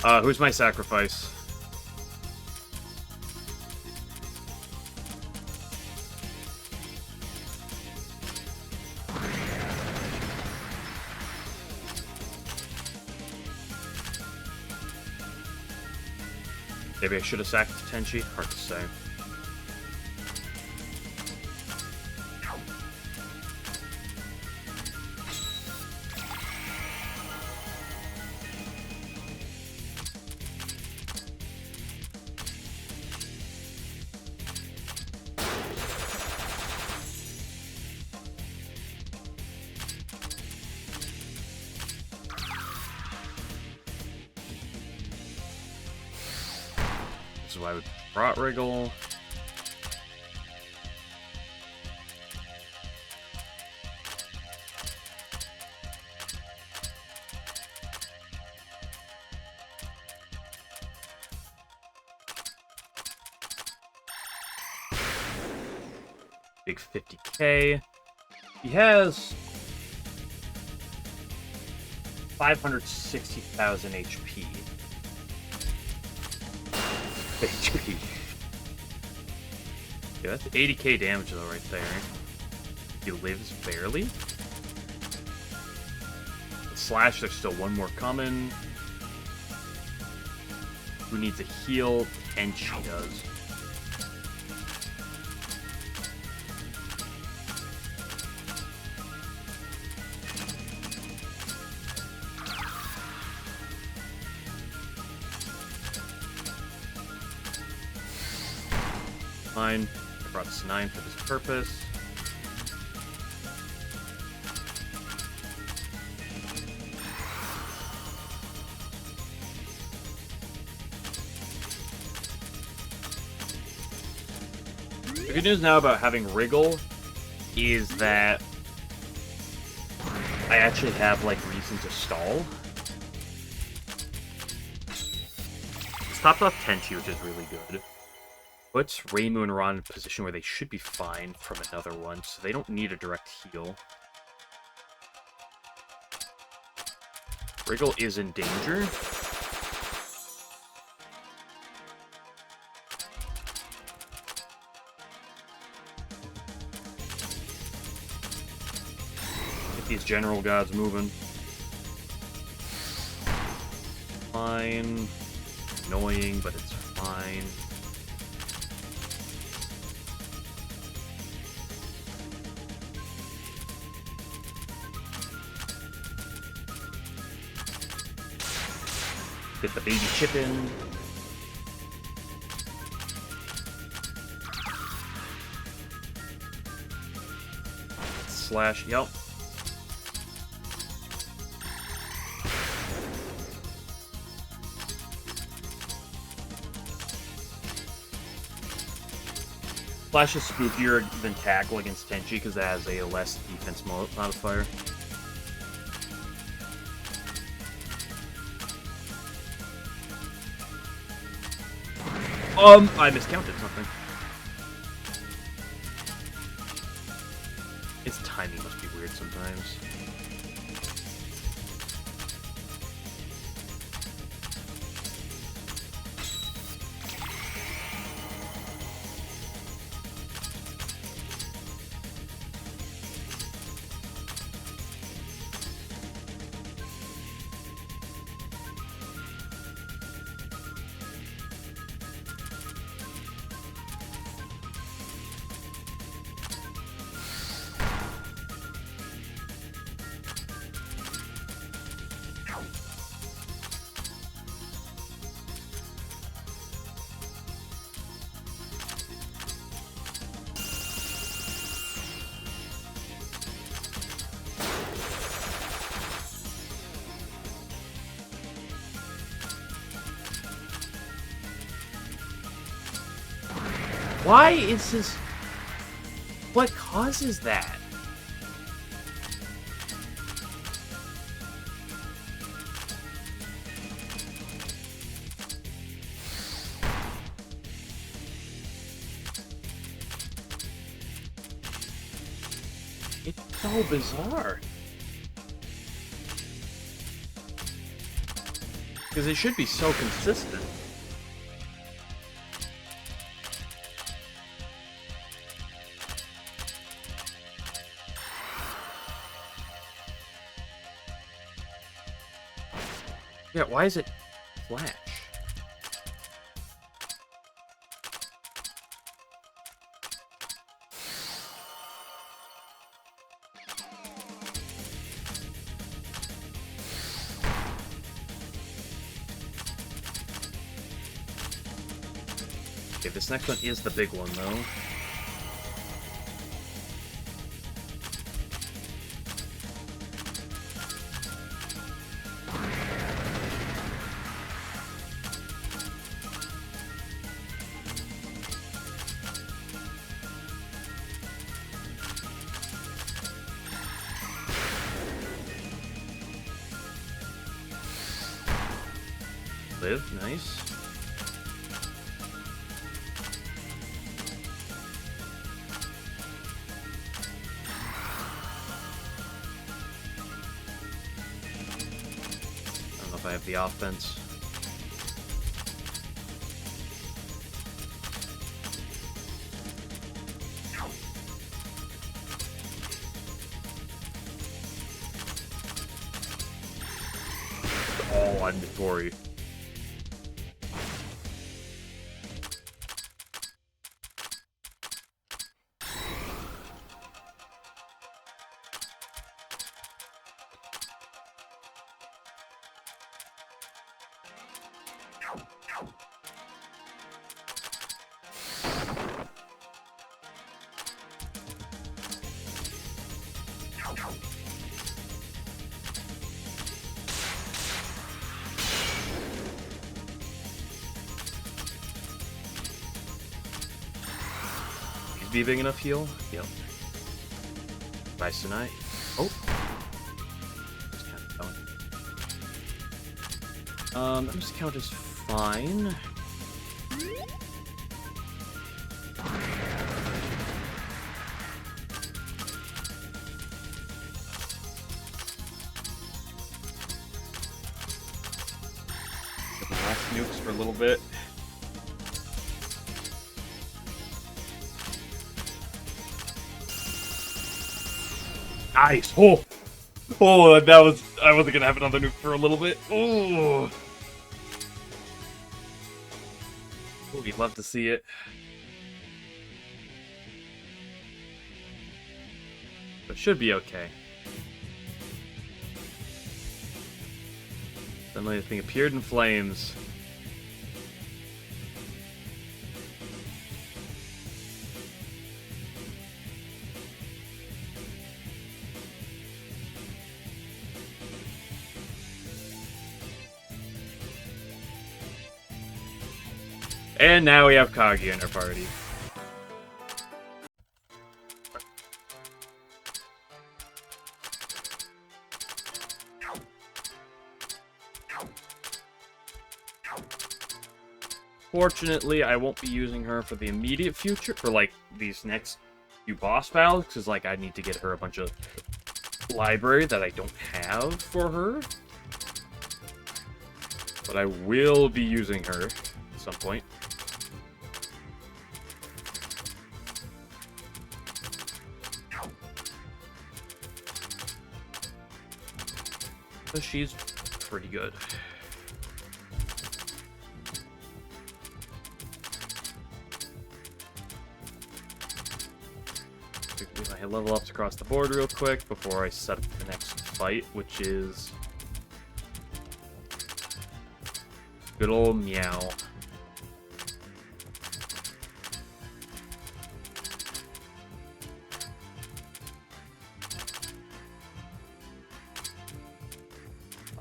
Speaker 1: Oh, who's my sacrifice? Maybe I should have sacked Tenchi. Hard to say. This is why I would brought Wriggle. Big 50k. He has 560,000 HP. HP. Yeah, that's 80k damage though right there. He lives barely. The slash, there's still one more coming. Who needs a heal? Tenchi does. Fine. I brought this 9 for this purpose. The good news now about having Wriggle is that I actually have, like, reason to stall. It's topped off Tenchi, which is really good. Puts Reimu and Ron in a position where they should be fine from another one, so they don't need a direct heal. Wriggle is in danger. Get these general gods moving. Fine. Annoying, but it's fine. Get the baby chip in. Slash, yep. Flash is spookier than Tackle against Tenchi because it has a less defense modifier. I miscounted something. Its timing must be weird sometimes. Why is this... What causes that? It's so bizarre. Because it should be so consistent. Yeah, why is it Flash? Okay, this next one is the big one, though. Live, nice. I don't know if I have the offense. Oh, I'm Tory. Be big enough heal? Yep. Bye, Sunai. Oh. Just count going. Just count is fine. Get the last nukes for a little bit. Nice. Oh, that was. I wasn't gonna have another nuke for a little bit. Oh, we'd love to see it, but should be okay. Suddenly, the thing appeared in flames. And now we have Kagi in our party. Unfortunately, I won't be using her for the immediate future, for, like, these next few boss battles, because, like, I need to get her a bunch of library that I don't have for her. But I will be using her at some point. So she's pretty good. I level ups across the board real quick before I set up the next fight, which is good old Meow.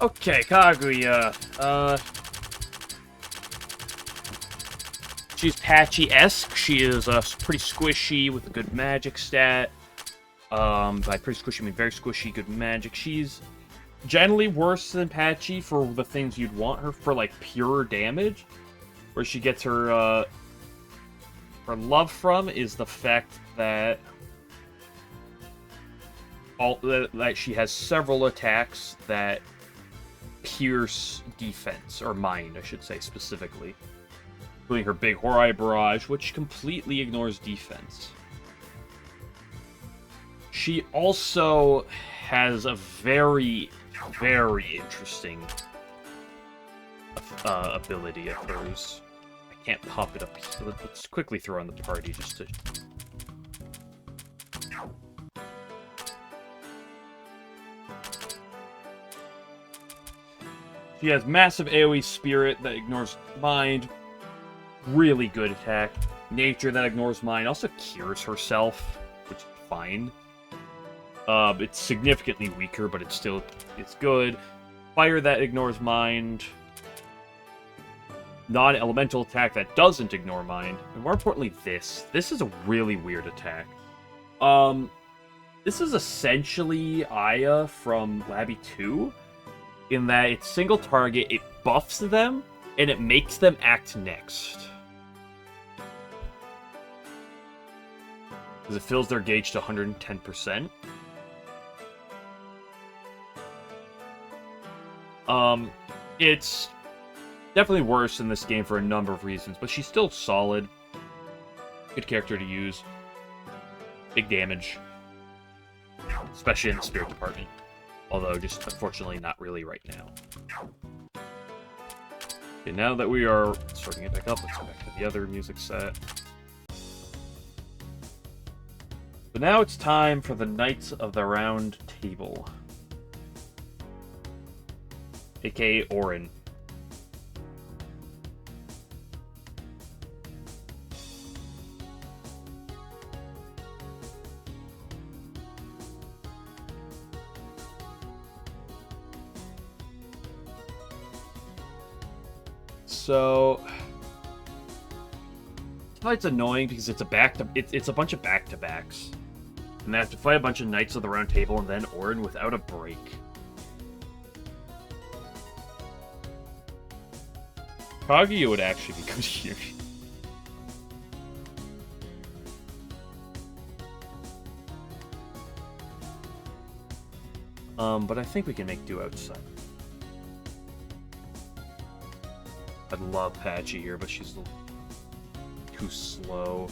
Speaker 1: Okay, Kaguya. She's Patchy-esque. She is pretty squishy with a good magic stat. By pretty squishy, I mean very squishy, good magic. She's generally worse than Patchy for the things you'd want her for, like pure damage. Where she gets her love from is the fact that that she has several attacks that pierce defense, or mind, I should say, specifically. Including her big Horai Barrage, which completely ignores defense. She also has a very, very interesting ability of hers. I can't pop it up. Let's quickly throw on the party just to... She has massive AoE Spirit that ignores Mind. Really good attack. Nature that ignores Mind. Also cures herself, which is fine. It's significantly weaker, but it's good. Fire that ignores Mind. Non-elemental attack that doesn't ignore Mind. And more importantly, this. This is a really weird attack. This is essentially Aya from Labby 2. In that it's single target, it buffs them, and it makes them act next. Because it fills their gauge to 110%. It's definitely worse in this game for a number of reasons, but she's still solid. Good character to use. Big damage. Especially in the spirit department. Although, just unfortunately not really right now. Okay, now that we are starting it back up, let's go back to the other music set. So now it's time for the Knights of the Round Table. AKA Orin. So it's annoying because it's a bunch of back-to-backs. And they have to fight a bunch of Knights of the Round Table and then Orin without a break. Kaguya would actually be good here. But I think we can make do outside. I'd love Patchy here, but she's too slow.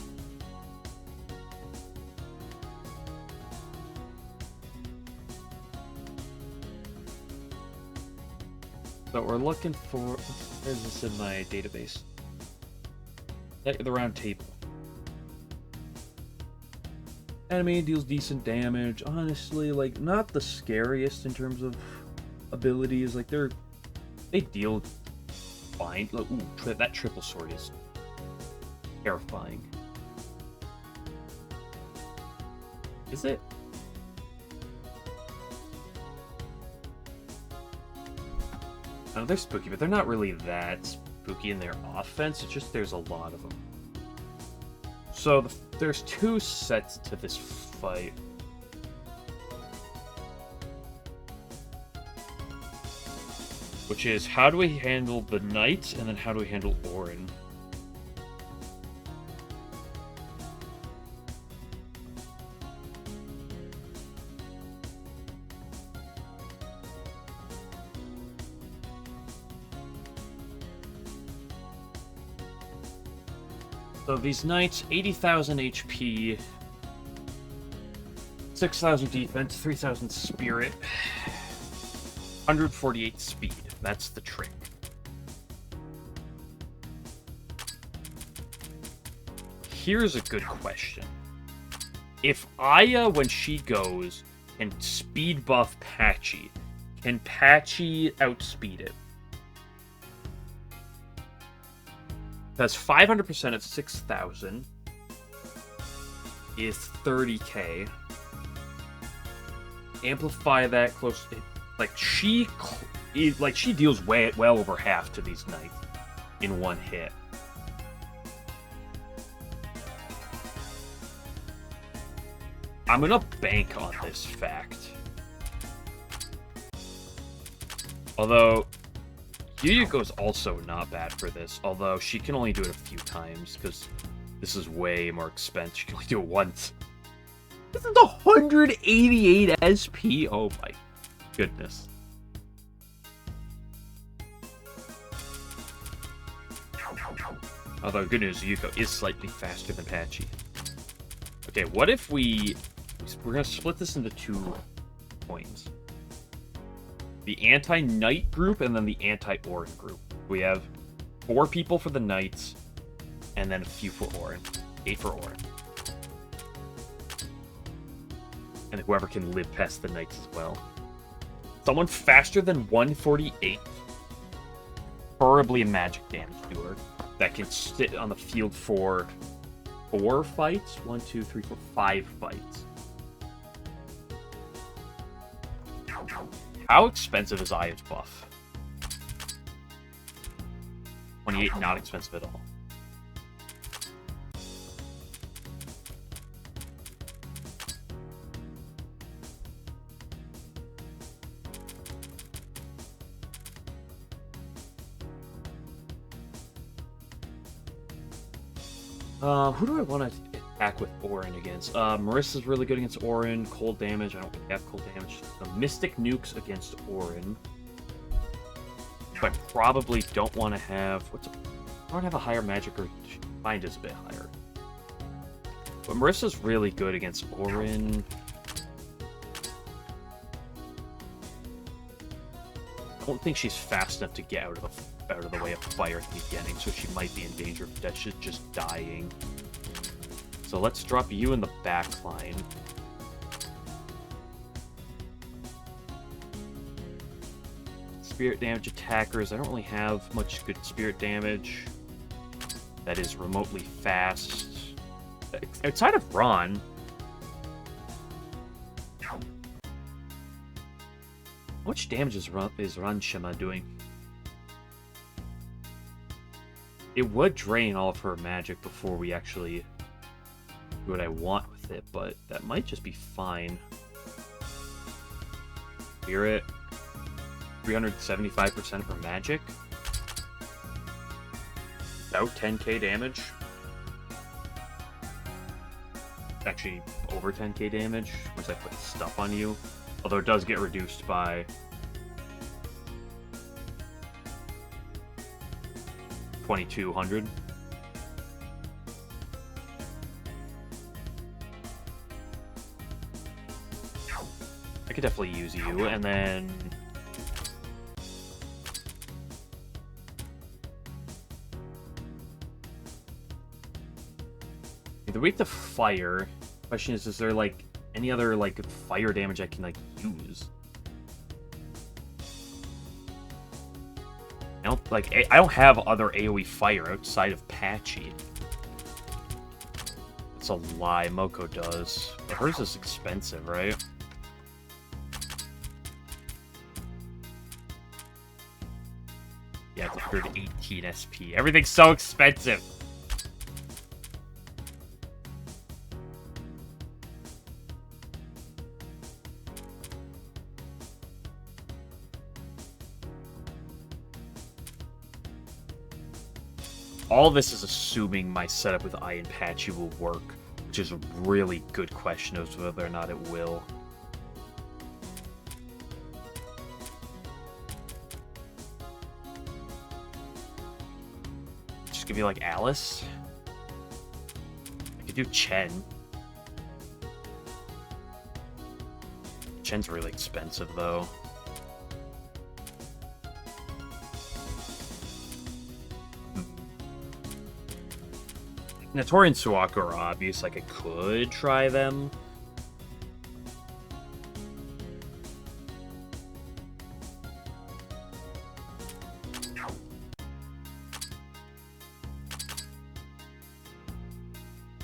Speaker 1: So we're looking for... Where's this in my database? The Round Table. Enemy deals decent damage. Honestly, like, not the scariest in terms of abilities. Like, they deal fine. Look, ooh, that triple sword is terrifying. Is it? I know they're spooky, but they're not really that spooky in their offense. It's just there's a lot of them. So there's two sets to this fight. Which is, how do we handle the Knights, and then how do we handle Orin? So these knights, 80,000 HP, 6,000 defense, 3,000 spirit, 148 speed. That's the trick. Here's a good question. If Aya, when she goes, can speed buff Patchy, can Patchy outspeed it? Because 500% of 6,000 is 30k. Amplify that close. Like she deals well over half to these knights in one hit. I'm gonna bank on this fact. Although Yuyuko's also not bad for this, although she can only do it a few times, because this is way more expensive. She can only do it once. This is 188 SP! Oh my goodness. Although, good news, Yuko is slightly faster than Patchy. Okay, what if we're gonna split this into 2 coins. The anti-Knight group and then the anti-Orin group. We have 4 people for the Knights, and then a few for Orin. 8 for Orin. And whoever can live past the Knights as well. Someone faster than 148. Preferably a magic damage doer that can sit on the field for 4 fights? 1, 2, 3, 4, 5 fights. How expensive is Aya's buff? 28, not expensive at all. Who do I want to attack with Orin against? Marissa's really good against Orin. Cold damage. I don't think they have cold damage. The Mystic Nukes against Orin. I probably don't want to have... I don't have a higher magic, or mine is a bit higher. But Marissa's really good against Orin. I don't think she's fast enough to get out of the way of fire at the beginning, so she might be in danger of death, just dying. So let's drop you in the back line. Spirit damage attackers. I don't really have much good spirit damage that is remotely fast. Outside of Ron, how much damage is Ranshima doing? It would drain all of her magic before we actually do what I want with it, but that might just be fine. Spirit, 375% of her magic. About 10k damage. Actually, over 10k damage once I put stuff on you. Although it does get reduced by 2,200. I could definitely use you, and then either weak to fire. Question is there like any other like fire damage I can like use? I don't have other AoE fire outside of Patchy. That's a lie. Moko does. But hers is expensive, right? Yeah, it's 118 SP. Everything's so expensive. All this is assuming my setup with Aya and Patchy will work, which is a really good question as to whether or not it will. Just give me like Alice. You do Chen. Chen's really expensive, though. Natori and Suwako are obvious, like I could try them.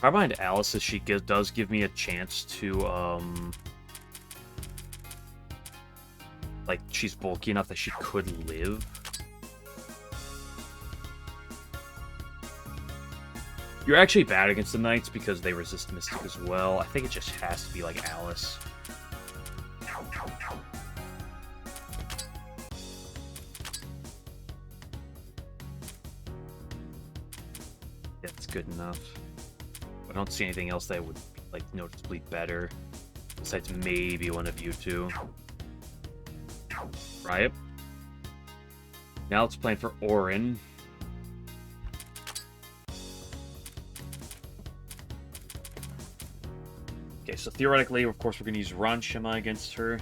Speaker 1: I mind Alice as she does give me a chance to, like, she's bulky enough that she could live. You're actually bad against the Knights because they resist Mystic as well. I think it just has to be like Alice. That's good enough. I don't see anything else that would be, like, noticeably better. Besides maybe one of you two. Right. Now let's plan for Orin. Okay, so theoretically, of course, we're going to use Ranshima against her.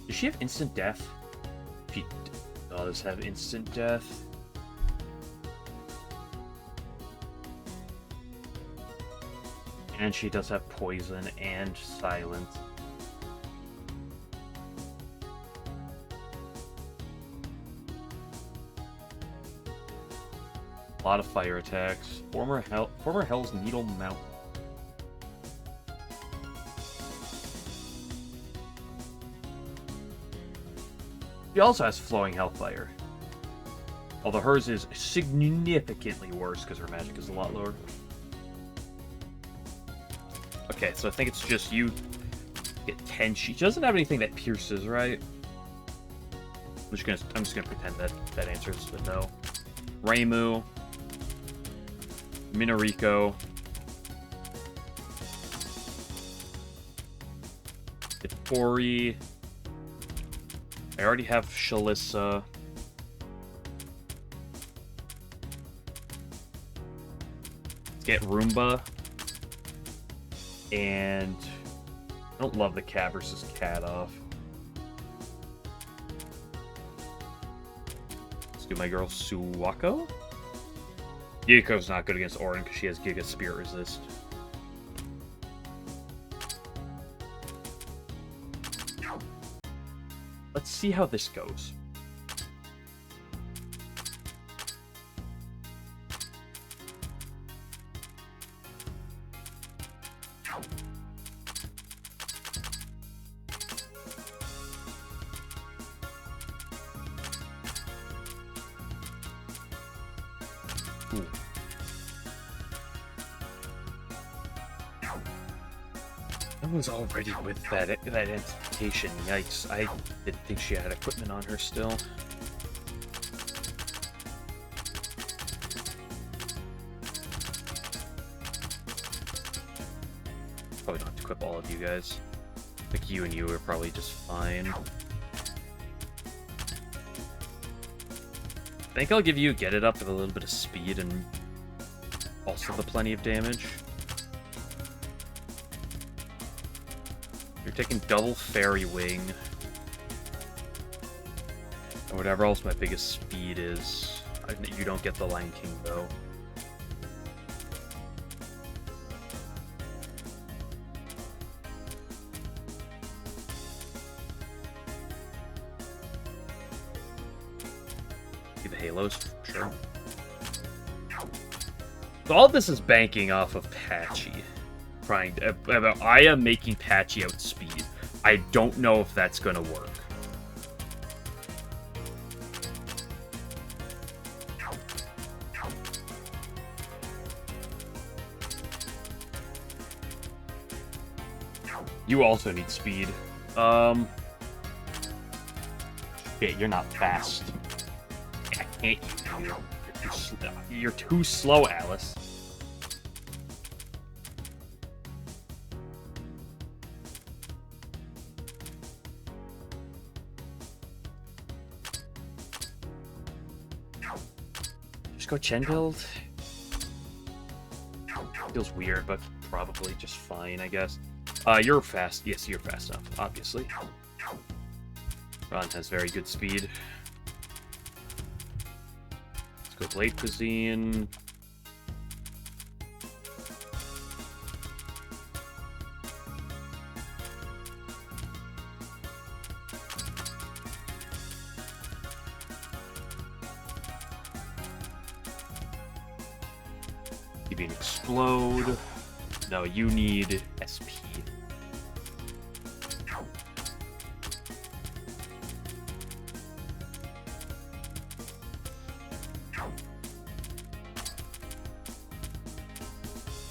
Speaker 1: Does she have instant death? She does have instant death. And she does have poison and silence. A lot of fire attacks. Former Hell's Needle Mountain. She also has Flowing Hellfire. Although hers is significantly worse because her magic is a lot lower. Okay, so I think it's just you get 10. She doesn't have anything that pierces, right? I'm just gonna pretend that answers the no. Reimu, Minariko, Itori. I already have Shalissa. Let's get Roomba. And I don't love the cat versus cat off. Let's do my girl Suwako. Yuko's not good against Orin because she has Giga Spirit Resist. Let's see how this goes. Ooh. I was already with that anticipation. Yikes! I didn't think she had equipment on her still. Probably don't have to equip all of you guys. Like you and you are probably just fine. I think I'll give you Get It Up with a little bit of speed and also the plenty of damage. You're taking double Fairy Wing. Or whatever else my biggest speed is. You don't get the Lion King though. The Halos, sure. So all this is banking off of Patchy. I am making Patchy outspeed. I don't know if that's gonna work. You also need speed. Shit, you're not fast. I can't use you. You're too slow, Alice. Just go Chen build. Feels weird, but probably just fine, I guess. You're fast. Yes, you're fast enough, obviously. Ron has very good speed. Let's go Blade Cuisine. Being explode. No, you need SP.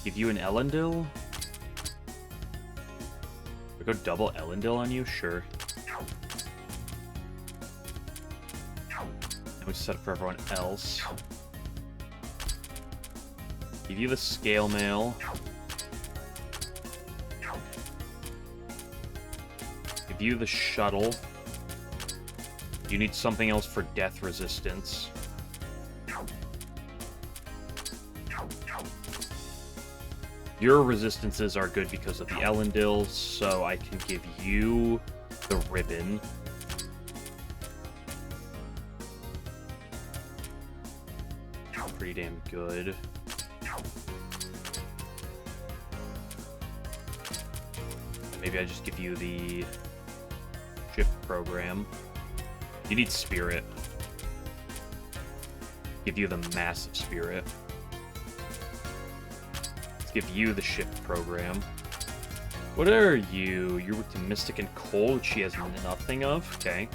Speaker 1: Give you an Elendil? I go double Elendil on you? Sure. And we set it for everyone else. Give you the Scale Mail. Give you the Shuttle. You need something else for death resistance. Your resistances are good because of the Elendil, so I can give you the Ribbon. Pretty damn good. Maybe I just give you the shift program. You need Spirit. Give you the massive Spirit. Let's give you the shift program. What are you? You're with the Mystic and Cold, she has nothing of? Okay.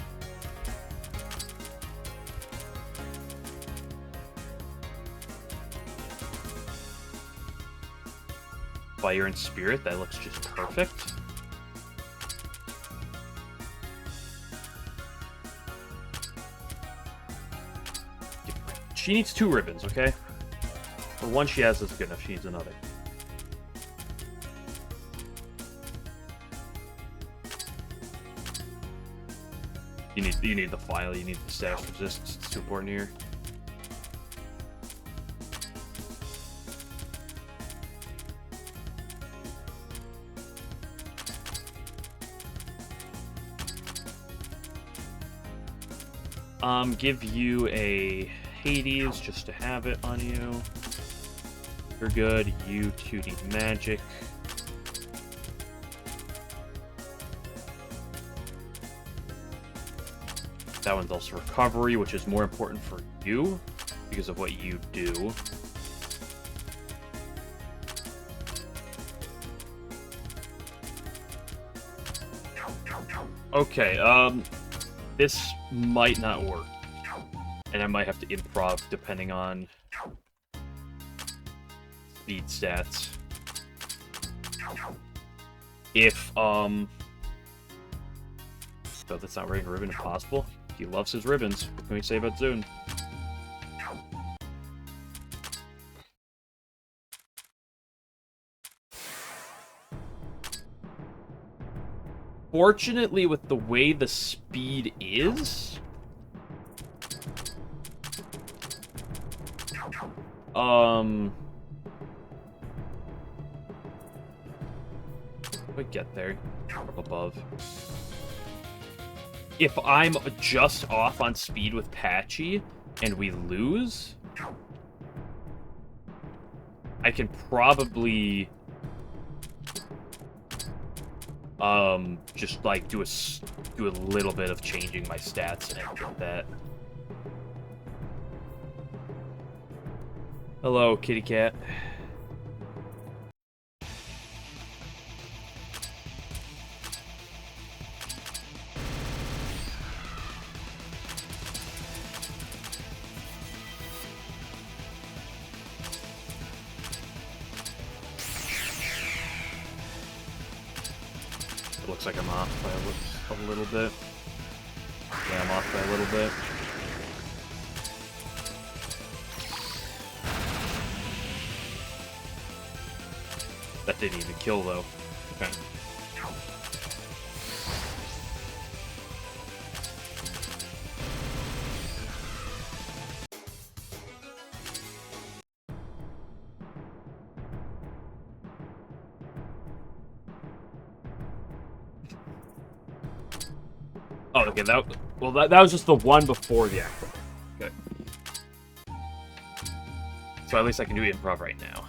Speaker 1: Fire and Spirit, that looks just perfect. She needs 2 ribbons, okay? The one she has is good enough. She needs another. You need the file. You need the status resistance. It's too important here. Give you a Hades just to have it on you. You're good. You 2 need magic. That one's also recovery, which is more important for you because of what you do. Okay, this might not work. And I might have to improv depending on speed stats. If, so that's not wearing a ribbon impossible. He loves his ribbons. What can we say about Zune? Fortunately, with the way the speed is... we get there up above. If I'm just off on speed with Patchy and we lose, I can probably just like do a little bit of changing my stats and get that. Hello, kitty cat. It looks like I'm off by a little bit. Yeah, I'm off by a little bit. That didn't even kill, though. Okay. Oh, okay, that was just the one before the act. Okay. So at least I can do improv right now.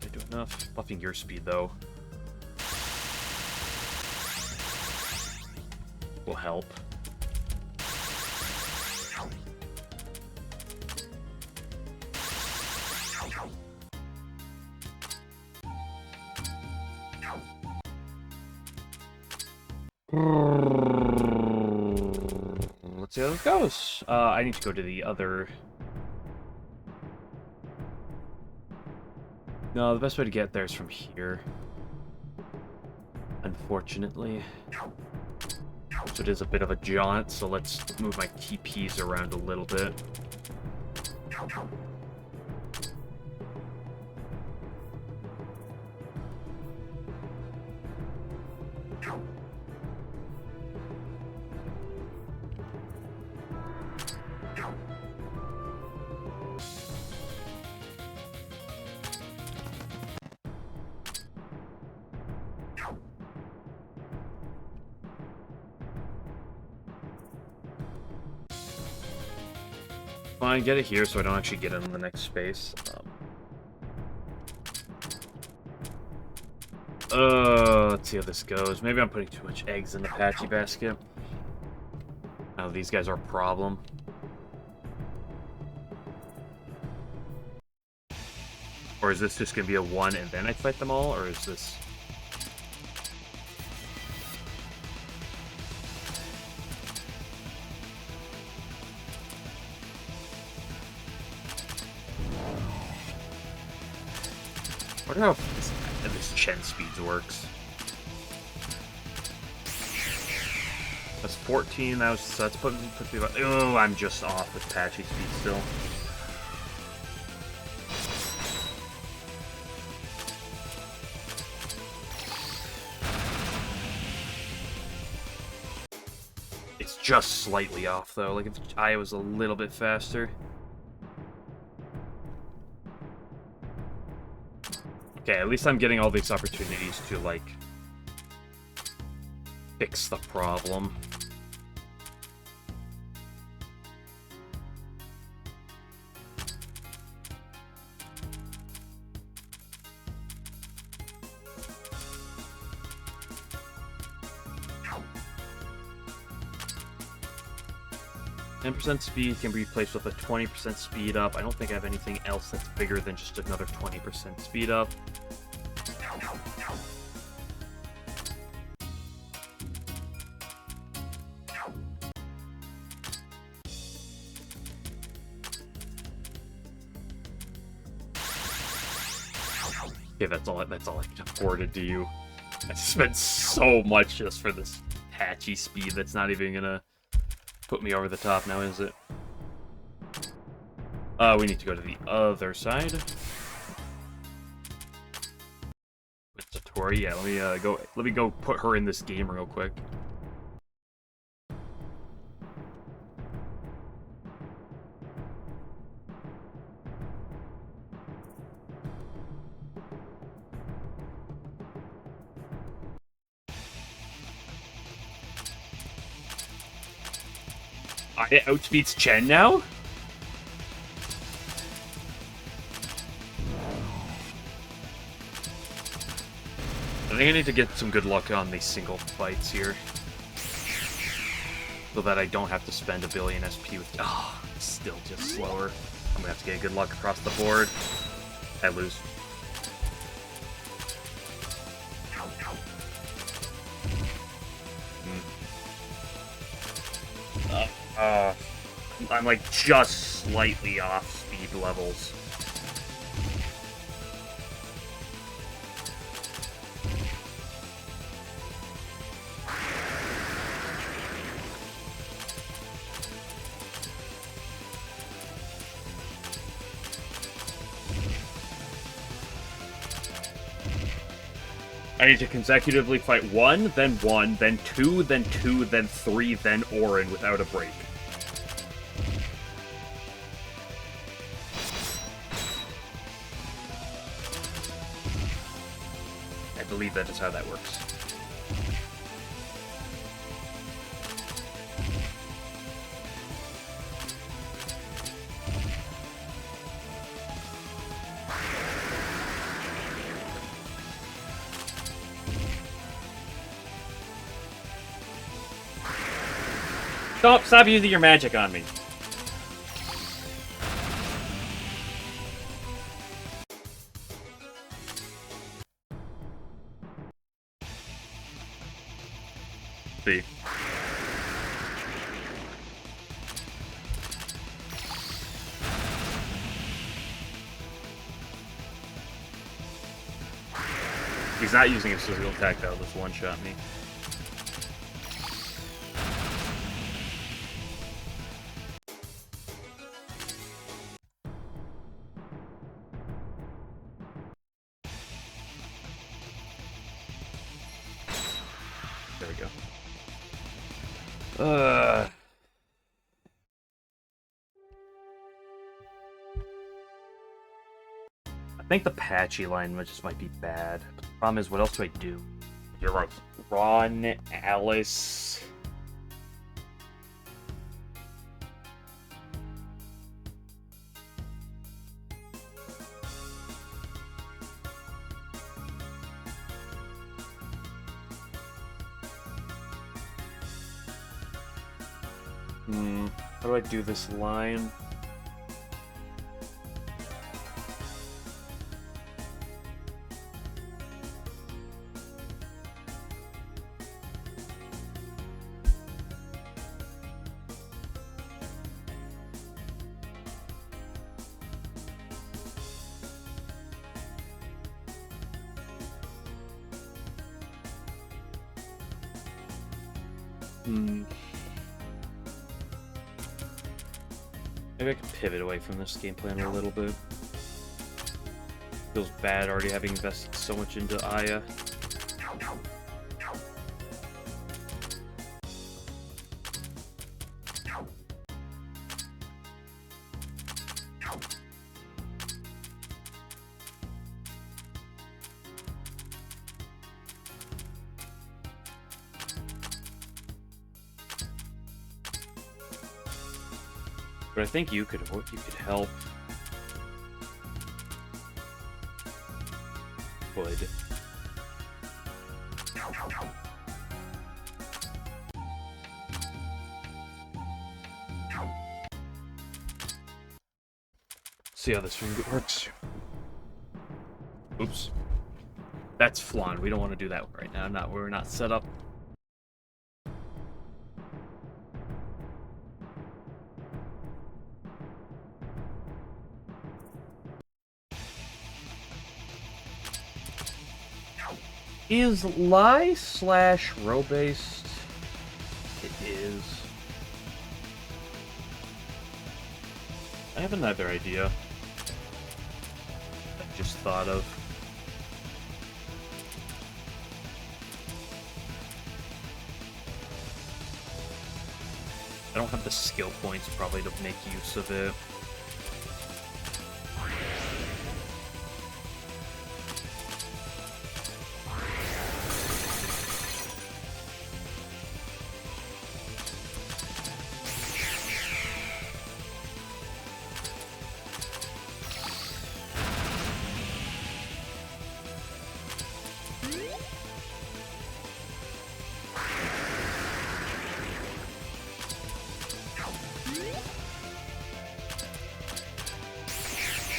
Speaker 1: Did I do enough? Buffing your speed, though, will help. Let's see how this goes. I need to go to the other... No, the best way to get there is from here. Unfortunately. So it is a bit of a jaunt, so let's move my TPs around a little bit. Fine, get it here so I don't actually get it in the next space. Let's see how this goes. Maybe I'm putting too much eggs in the Patchy basket. Now these guys are a problem. Or is this just gonna be a 1 and then I fight them all? Or is this... I wonder how this Chen speeds works. That's 14. That's put me about. Oh, I'm just off with Patchy speed still. It's just slightly off though. Like if I was a little bit faster. Okay, at least I'm getting all these opportunities to, like, fix the problem. %, speed can be replaced with a 20% speed up. I don't think I have anything else that's bigger than just another 20% speed up. Okay, that's all I can afford to do. I spent so much just for this Patchy speed that's not even gonna put me over the top now, is it? We need to go to the other side. With Satori, yeah, let me go put her in this game real quick. It outspeeds Chen now? I think I need to get some good luck on these single fights here. So that I don't have to spend a billion SP with... Oh, still just slower. I'm gonna have to get good luck across the board. I lose. I'm like just slightly off speed levels. I need to consecutively fight 1, then 2, then 2, then 3, then Orin without a break. believe that is how that works. Stop using your magic on me. See. He's not using his physical attack, that'll just one-shot me. There we go. I think the Patchy line just might be bad. But the problem is, what else do I do? You're right. Ron, Alice. How do I do this line? Maybe I could pivot away from this game plan a little bit. Feels bad already having invested so much into Aya. But I think you could help. Would. See how this ring works. Oops. That's flan. We don't want to do that right now. We're not set up. Is lie/row based? It is. I have another idea I just thought of. I don't have the skill points probably to make use of it.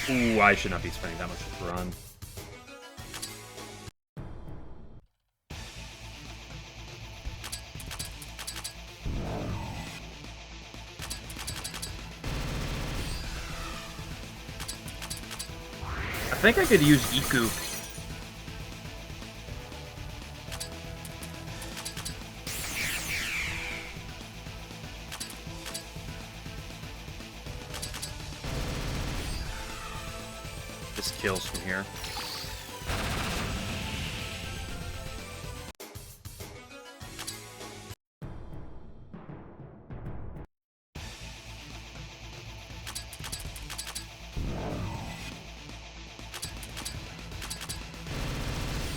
Speaker 1: Ooh, I should not be spending that much to run. I think I could use Iku. Kills from here.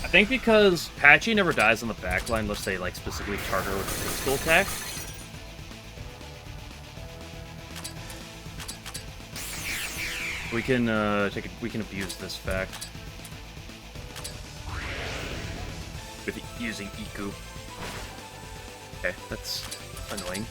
Speaker 1: I think because Patchy never dies on the backline unless they like specifically target her with a physical attack. We can we can abuse this fact with using Iku. Okay, that's annoying.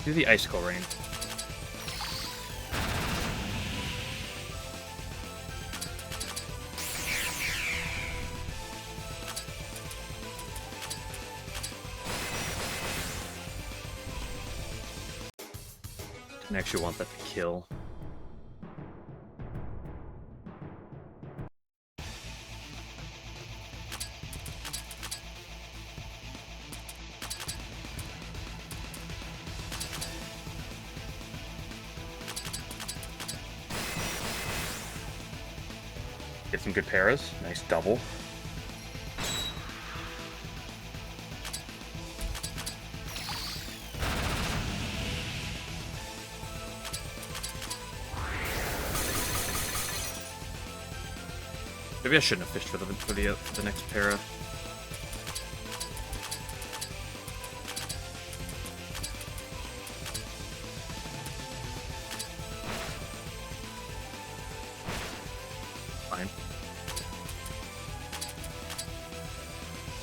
Speaker 1: Do the icicle rain. Didn't actually want that to kill. Get some good paras. Nice double. Maybe I shouldn't have fished for the next para. Fine.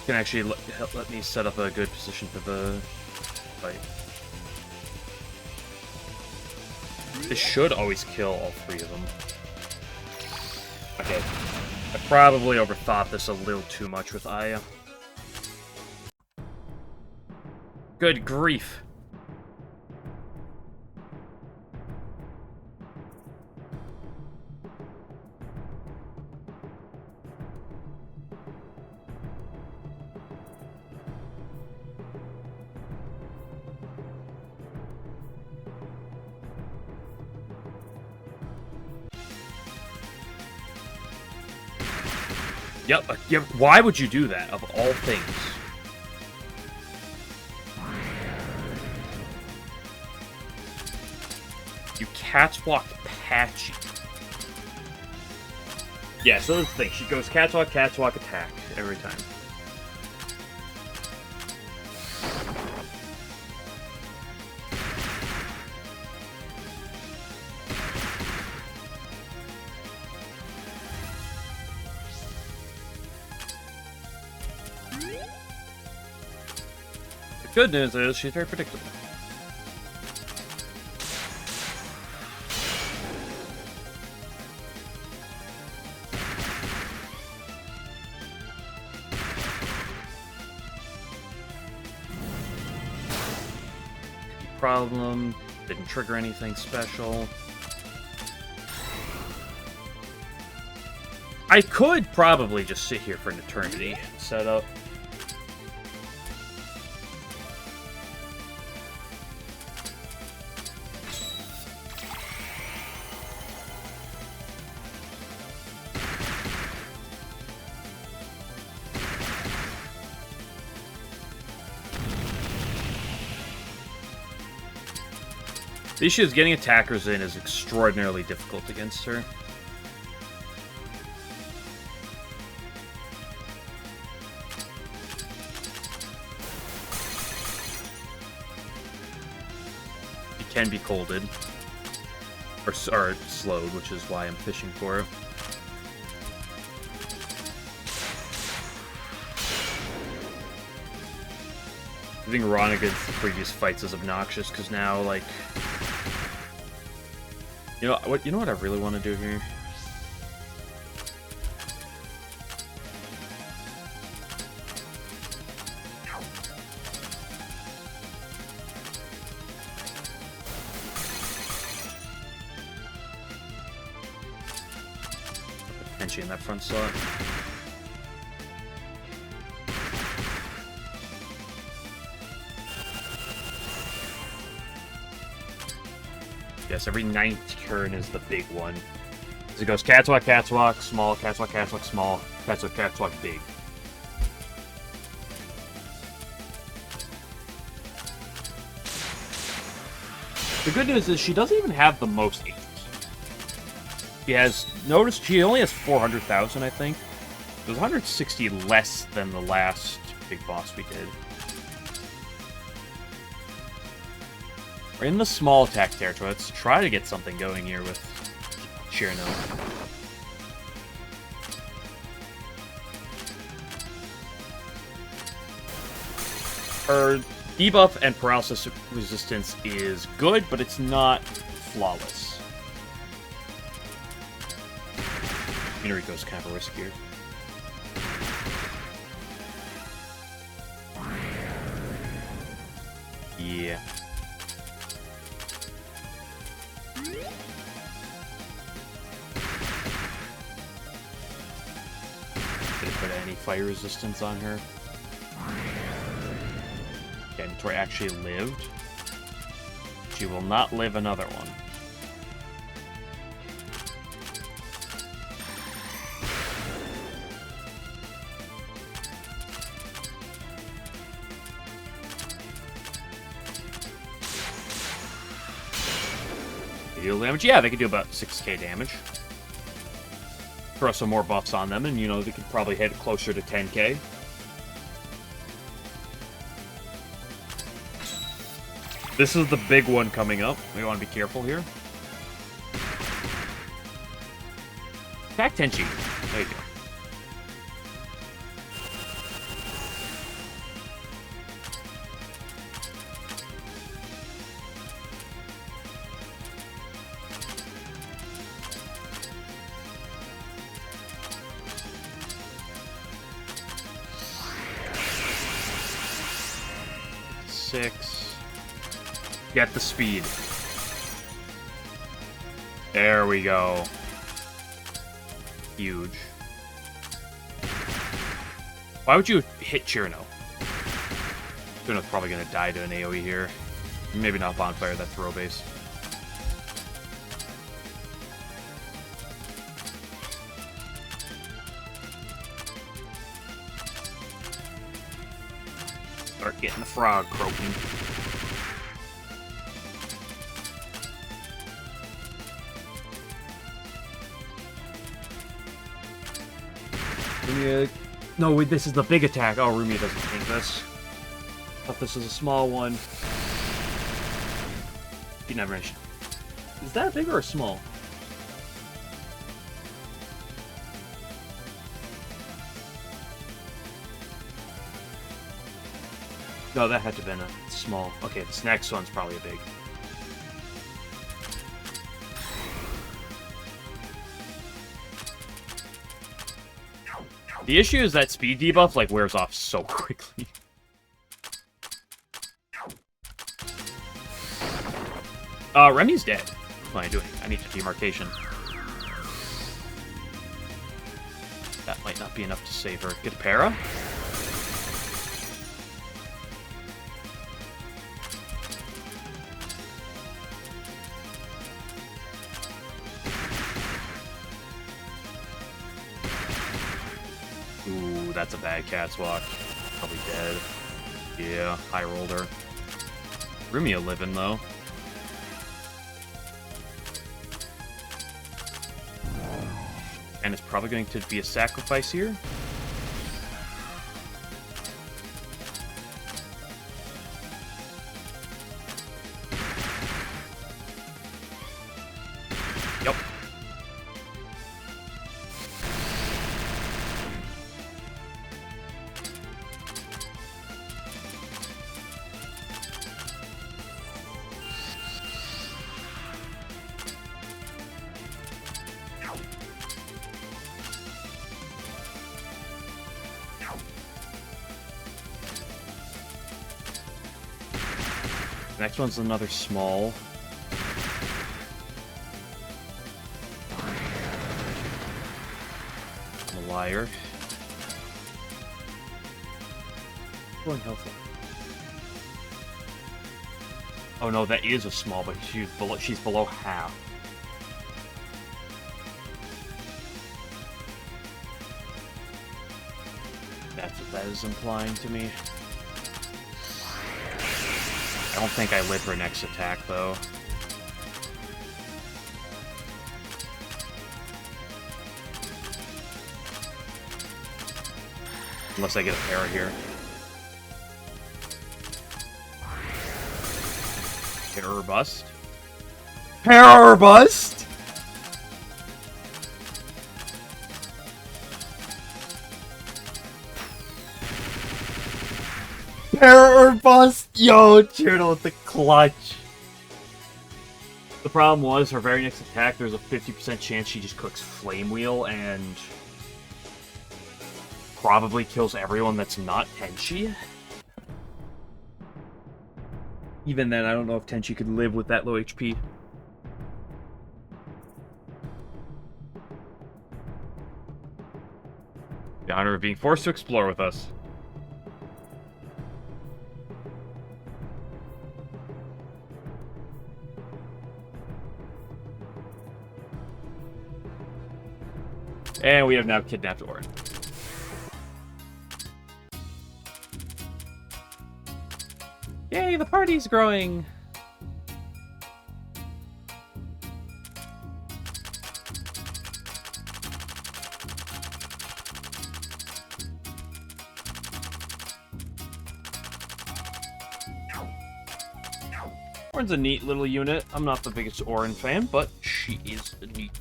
Speaker 1: Can actually let me set up a good position for the fight. This should always kill all three of them. Okay. I probably overthought this a little too much with Aya. Good grief. Yep, why would you do that, of all things? You catwalked Patchy. Yeah, so that's the thing. She goes catwalk, attack every time. Good news is she's very predictable. Problem, didn't trigger anything special. I could probably just sit here for an eternity and set up. The issue is getting attackers in is extraordinarily difficult against her. It can be colded. Or slowed, which is why I'm fishing for it. I think Ronaga's previous fights is obnoxious because now, like, you know what I really want to do here. Patchy in that front slot. Yes, every 9th turn is the big one. So it goes Catswalk, Catswalk, small, Catswalk, Catswalk, small, Catswalk, Catswalk, big. The good news is she doesn't even have the most H's. She has, noticed she only has 400,000, I think. It was 160 less than the last big boss we did. We're in the small attack territory. Let's try to get something going here with Shirno. Her debuff and paralysis resistance is good, but it's not flawless. Minoriko's kind of riskier. Yeah. Didn't put any fire resistance on her. Okay, Tori actually lived. She will not live another one. Deal damage? Yeah, they could do about 6k damage. Throw some more buffs on them, and, you know, they could probably hit closer to 10k. This is the big one coming up. We want to be careful here. Attack Tenchi. There you go. Get the speed. There we go. Huge. Why would you hit Chirno? Chirno's probably going to die to an AoE here. Maybe not Bonfire, that's throw base. Start getting the frog croaking. No, wait, this is the big attack. Oh, Rumia doesn't think this. I thought this was a small one. You never mentioned. Is that big or a small? No, that had to have been a small. Okay, this next one's probably a big. The issue is that speed debuff, like, wears off so quickly. Remy's dead. What am I doing? I need to demarcation. That might not be enough to save her. Get a para? Ooh, that's a bad Catswalk. Probably dead. Yeah, high rolled her. Rumia living, though. And it's probably going to be a sacrifice here. Yep. Next one's another small. I'm a liar. Going healthy. Oh no, that is a small, but she's below half. That's what that is implying to me. I don't think I live her next attack, though. Unless I get a para here. Hit her or bust. Para or bust? Para or bust? Yo, Chirtle with the clutch. The problem was, her very next attack, there's a 50% chance she just cooks Flame Wheel and probably kills everyone that's not Tenchi. Even then, I don't know if Tenchi could live with that low HP. The honor of being forced to explore with us. And we have now kidnapped Orin. Yay, the party's growing! Orin's a neat little unit. I'm not the biggest Orin fan, but she is neat.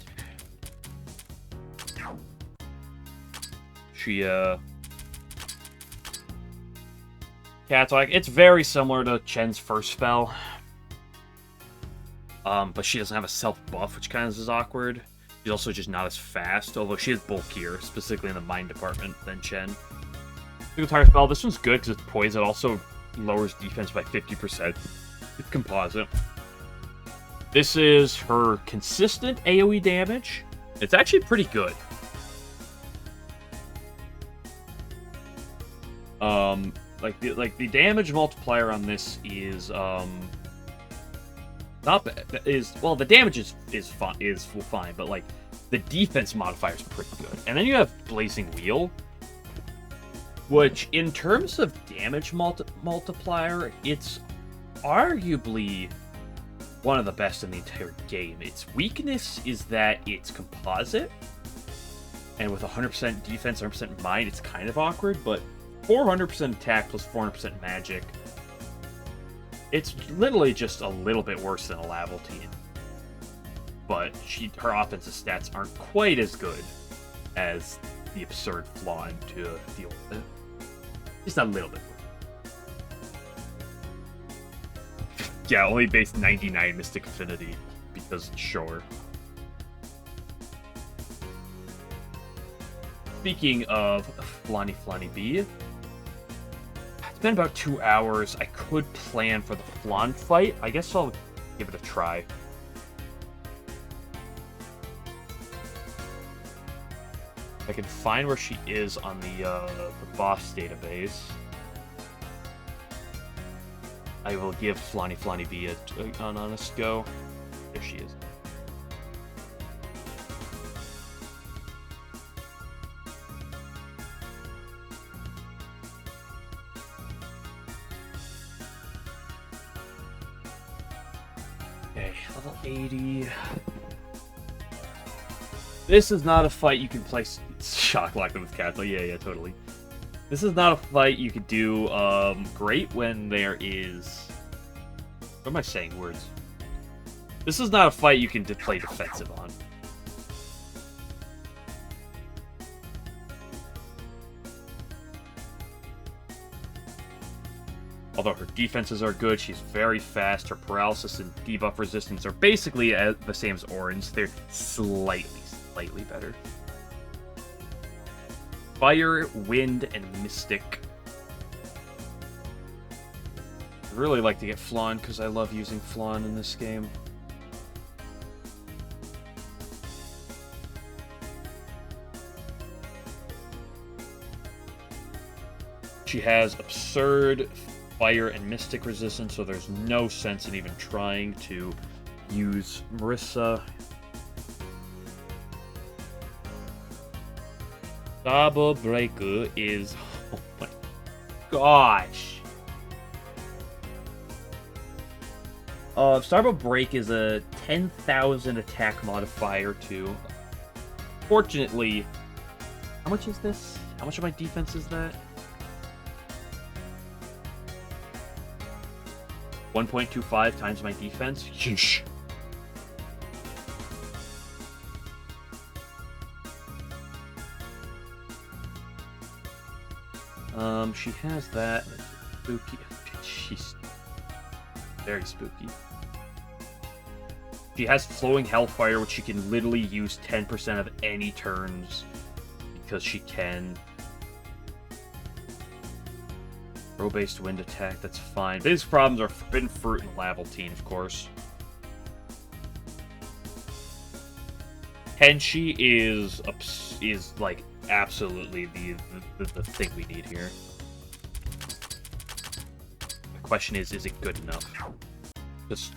Speaker 1: Yeah, it's like, it's very similar to Chen's first spell. But she doesn't have a self buff, which kind of is awkward. She's also just not as fast, although she is bulkier, specifically in the mind department, than Chen. Single target spell, this one's good because it's poison. It also lowers defense by 50%. It's composite. This is her consistent AoE damage. It's actually pretty good. Like the damage multiplier on this is not bad. Well, the damage is fine, but like the defense modifier is pretty good. And then you have Blazing Wheel, which in terms of damage multiplier, it's arguably one of the best in the entire game. Its weakness is that it's composite, and with 100% defense, 100% mind, it's kind of awkward, but 400% attack plus 400% magic. It's literally just a little bit worse than a Labyrinth. But her offensive stats aren't quite as good as the absurd flaw to deal with it. Just a little bit. Yeah, only base 99 Mystic Affinity, because sure. Speaking of Flani Bee, it's been about 2 hours. I could plan for the Flan fight. I guess I'll give it a try. I can find where she is on the boss database. I will give Flani Bee an honest go. There she is. Okay, level 80. This is not a fight you can play Shock Lock them with Cats. Oh, yeah, totally. This is not a fight you could do great when there is... What am I saying? Words. This is not a fight you can play defensive on. Although her defenses are good, she's very fast. Her paralysis and debuff resistance are basically the same as Orin's. They're slightly better. Fire, Wind, and Mystic. really like to get Flan, because I love using Flan in this game. She has absurd fire and mystic resistance, so there's no sense in even trying to use Marissa. Double Breaker is... Oh my gosh! Starbow Break is a 10,000 attack modifier too. Fortunately, how much is this? How much of my defense is that? 1.25 times my defense? Yeesh. She has that. Spooky. She's very spooky. She has Flowing Hellfire, which she can literally use 10% of any turns because she can. Throw-based wind attack, that's fine. Biggest problems are Forbidden Fruit and Labyrinth, of course. Henshi is like absolutely the thing we need here. The question is it good enough? Just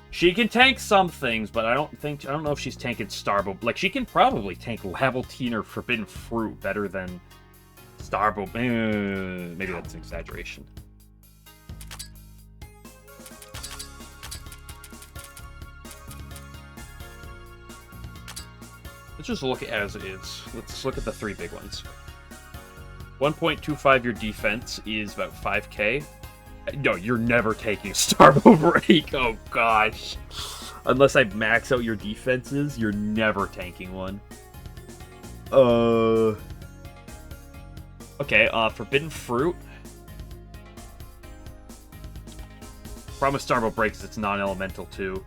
Speaker 1: she can tank some things, but I don't know if she's tanking Starbow. Like she can probably tank Labyrinth or Forbidden Fruit better than Starbow. Maybe that's an exaggeration. Let's just look at it as it is. Let's look at the three big ones. 1.25 your defense is about 5k. No, you're never taking Starbow Break. Oh gosh. Unless I max out your defenses, you're never tanking one. Okay, Forbidden Fruit. Problem with Starbow Break is it's non-elemental too.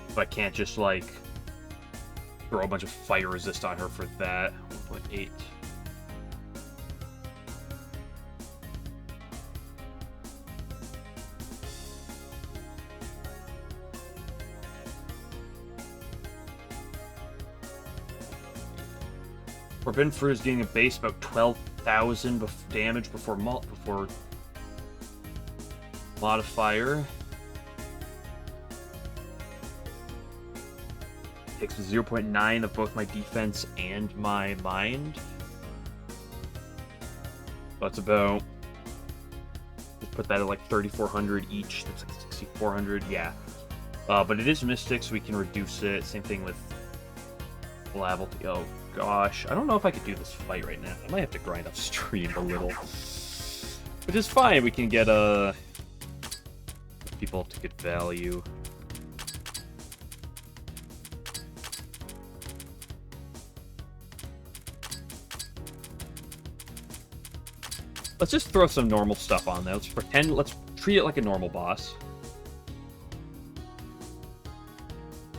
Speaker 1: So I can't just like throw a bunch of fire resist on her for that. 1.8. Forbidden Fruit is getting a base about 12,000 damage before modifier. Takes 0.9 of both my defense and my mind. That's about... Let's put that at like 3,400 each. That's like 6,400. Yeah. But it is Mystic, so we can reduce it. Same thing with Labyrinth. Oh gosh, I don't know if I could do this fight right now. I might have to grind up stream a little, which is fine. We can get people up to good value. Let's just throw some normal stuff on there. Let's treat it like a normal boss.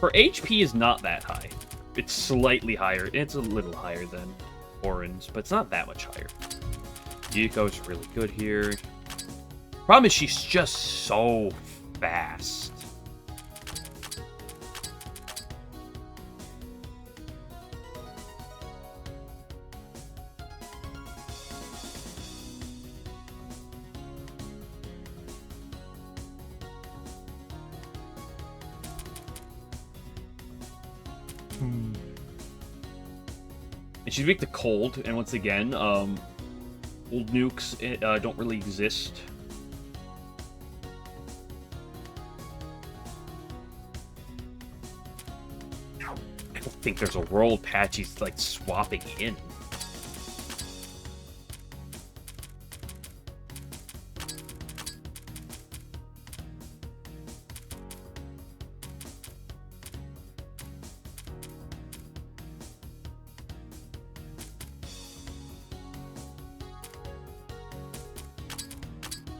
Speaker 1: Her HP is not that high. It's slightly higher. It's a little higher than Orin's, but it's not that much higher. Yuko's really good here. Problem is she's just so fast. And she's weak to cold, and once again, old nukes don't really exist. I don't think there's a world Patchy's like swapping in.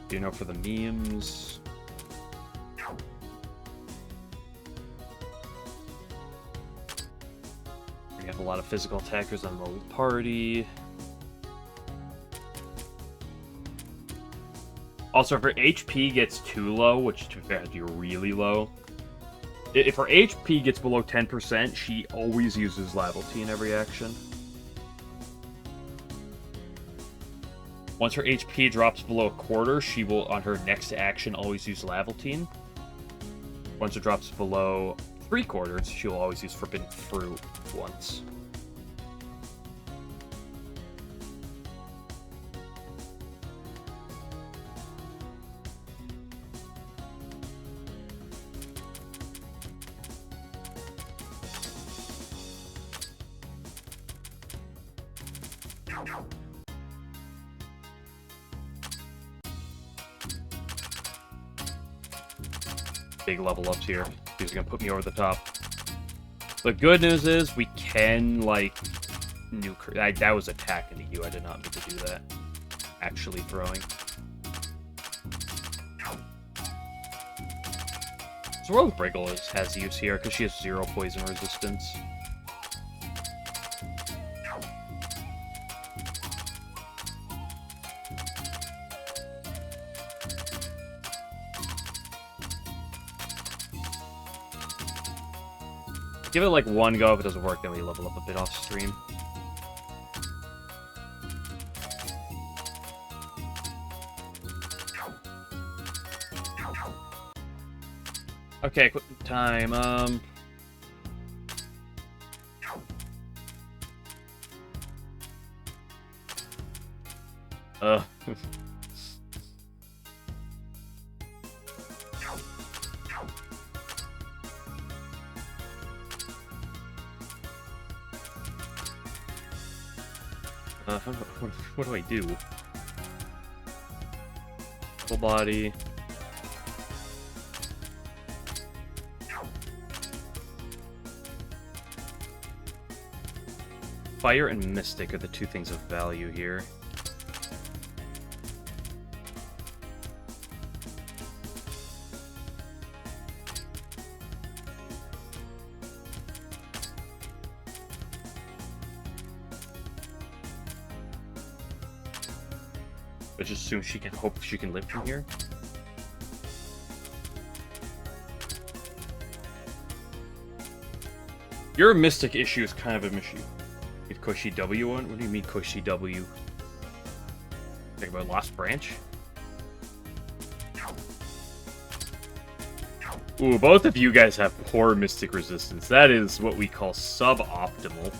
Speaker 1: You know, for the memes. We have a lot of physical attackers on the party. Also, if her HP gets too low, which to be fair, you're really low. If her HP gets below 10%, she always uses Labyrinth in every action. Once her HP drops below a quarter, she will, on her next action, always use Labyrinth. Once it drops below 3/4, she'll always use Forbidden Fruit once. Big level ups here. He's gonna put me over the top. The good news is we can, like, nuke. That was attacking you. I did not mean to do that. Actually throwing. Swirl Briggle has use here because she has 0 poison resistance. Give it like one go. If it doesn't work, then we level up a bit off stream. Okay, quick time. What do I do? Full body. Fire and Mystic are the two things of value here. But just assume she can hope she can live from here. Your Mystic issue is kind of an issue. If Koshi W one? What do you mean Koshi W? Think about Lost Branch? Ooh, both of you guys have poor Mystic resistance. That is what we call suboptimal.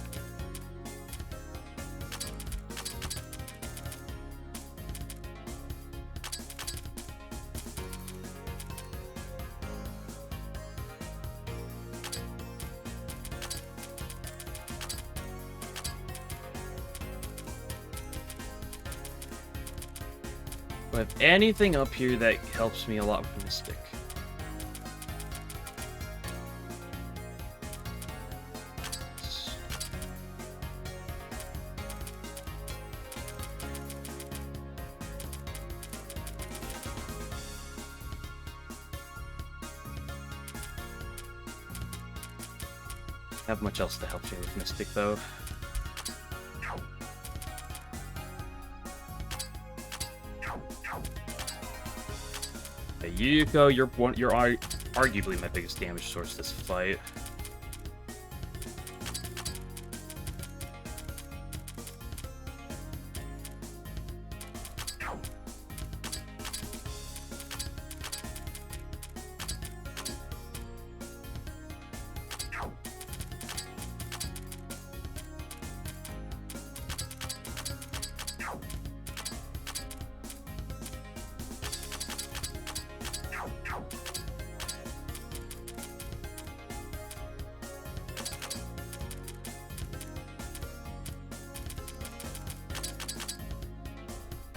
Speaker 1: Do I have anything up here that helps me a lot with Mystic? Not much else to help you with Mystic, though. Yuko, you're arguably my biggest damage source this fight.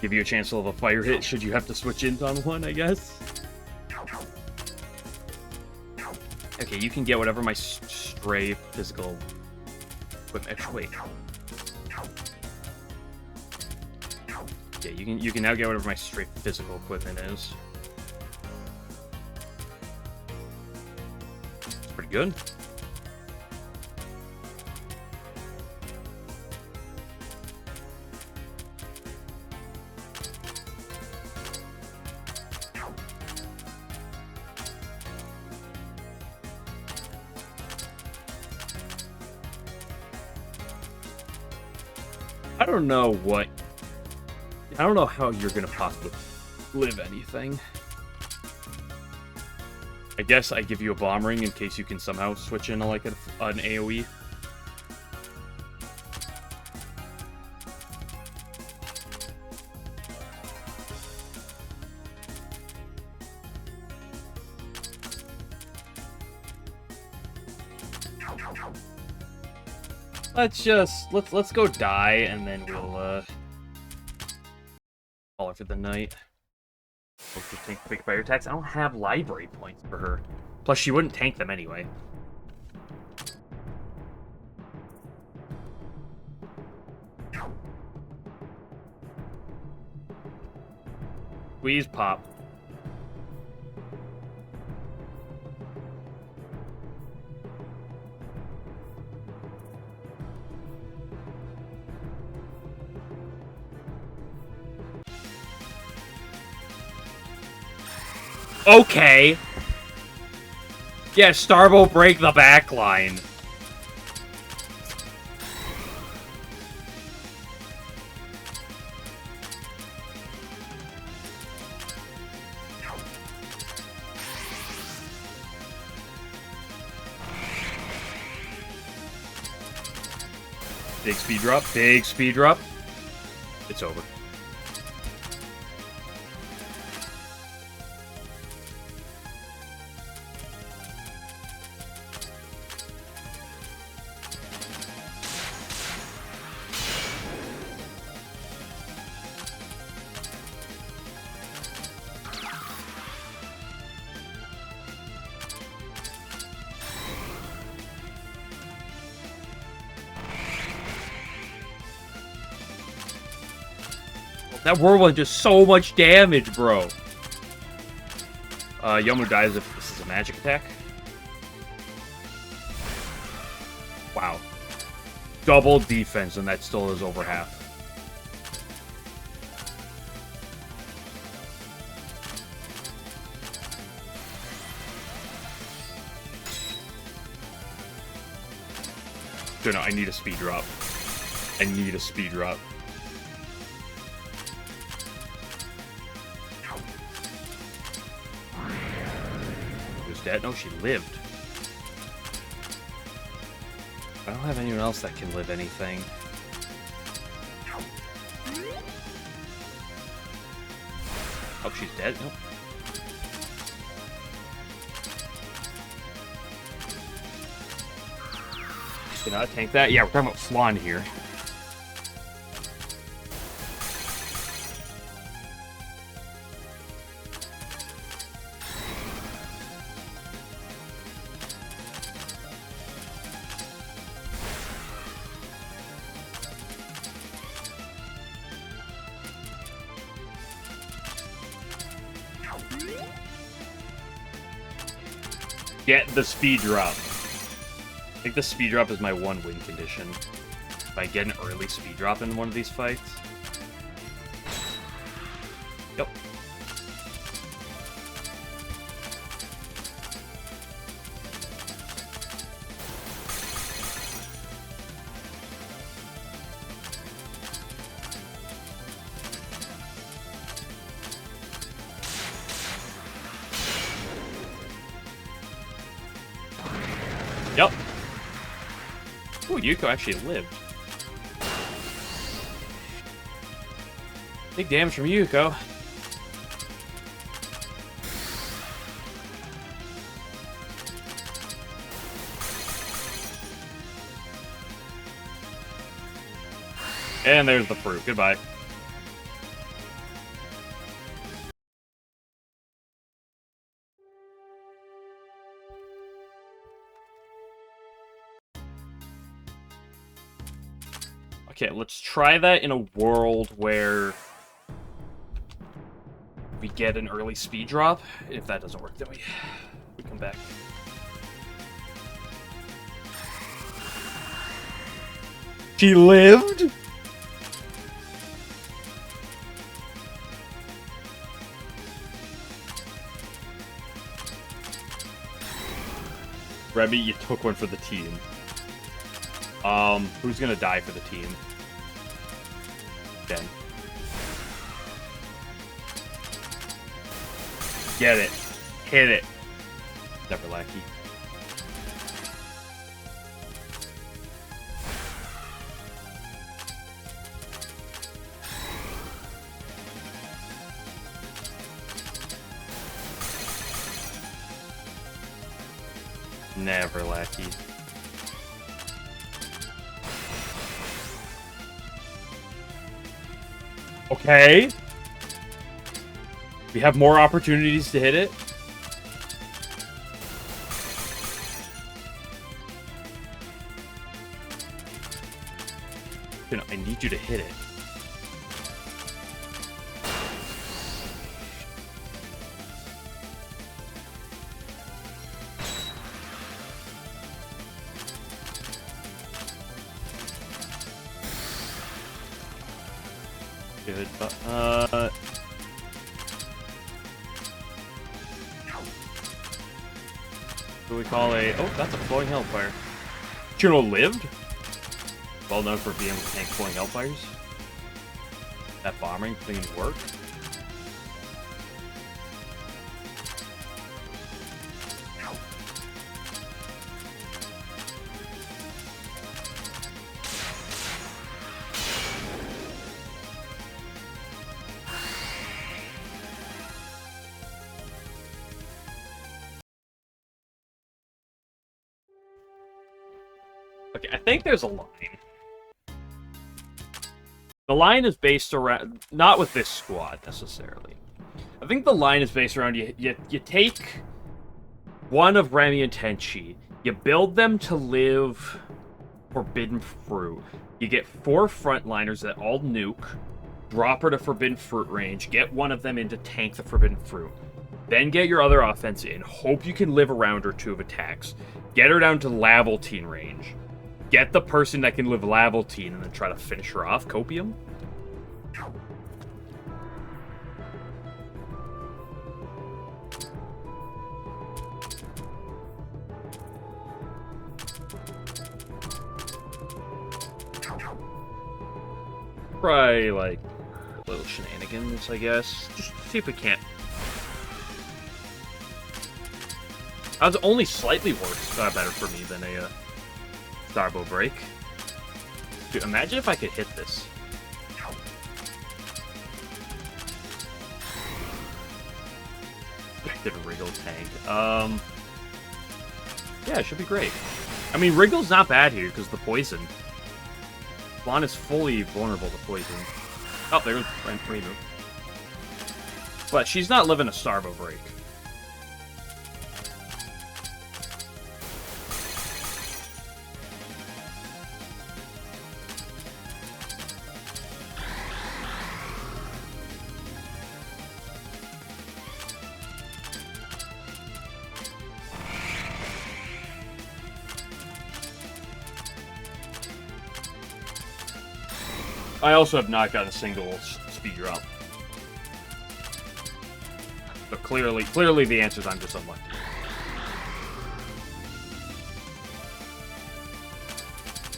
Speaker 1: Give you a chance to level a fire hit should you have to switch in on one, I guess. Okay, you can get whatever my stray physical equipment. Wait. Yeah, you can now get whatever my straight physical equipment is. It's pretty good. I don't know what... I don't know how you're gonna possibly live anything. I guess I give you a bomb ring in case you can somehow switch into, like, an AoE. Let's go die, and then we'll, call her for the night. We'll just take quick fire attacks. I don't have library points for her. Plus, she wouldn't tank them anyway. Squeeze, pop. Okay. Yeah, Starbo break the back line. Big speed drop. Big speed drop. It's over. That whirlwind does so much damage, bro. Yomu dies if this is a magic attack. Wow. Double defense, and that still is over half. Dude, no, I need a speed drop. I need a speed drop. Dead? No, she lived. I don't have anyone else that can live anything. Oh, she's dead? Nope. Can I tank that? Yeah, we're talking about Flan here. Get the speed drop. I think the speed drop is my one win condition. If I get an early speed drop in one of these fights. Yep. Yep. Ooh, Yuko actually lived. Big damage from Yuko. And there's the proof. Goodbye. Okay, let's try that in a world where we get an early speed drop. If that doesn't work, then we come back. She lived? Remy, you took one for the team. Who's gonna die for the team? then. Get it. Hit it. Never lackey. Never lackey. Okay. We have more opportunities to hit it. I need you to hit it. Good, but what do we call a... Oh, that's a flowing hellfire. Juno lived? Well known for being able to tank flowing hellfires. That bombing thing work. Okay, I think there's a line. The line is based around... Not with this squad, necessarily. I think the line is based around you take one of Remy and Tenchi, you build them to live Forbidden Fruit. You get 4 frontliners that all nuke, drop her to Forbidden Fruit range, get one of them in to tank the Forbidden Fruit. Then get your other offense in, hope you can live a round or 2 of attacks, get her down to Labyrinth range, get the person that can live Labyrinth and then try to finish her off, Copium. Probably, like, little shenanigans, I guess. Just see if we can't. That was only slightly worse, better for me than a Starbow break. Dude, imagine if I could hit this. Did Wriggle tank? Yeah, it should be great. I mean, Wriggle's not bad here because the poison. Vaughn is fully vulnerable to poison. Oh, there goes Renu. But she's not living a Starbow break. I also have not gotten a single speed drop. But clearly the answer is I'm just unlucky.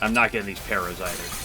Speaker 1: I'm not getting these paras either.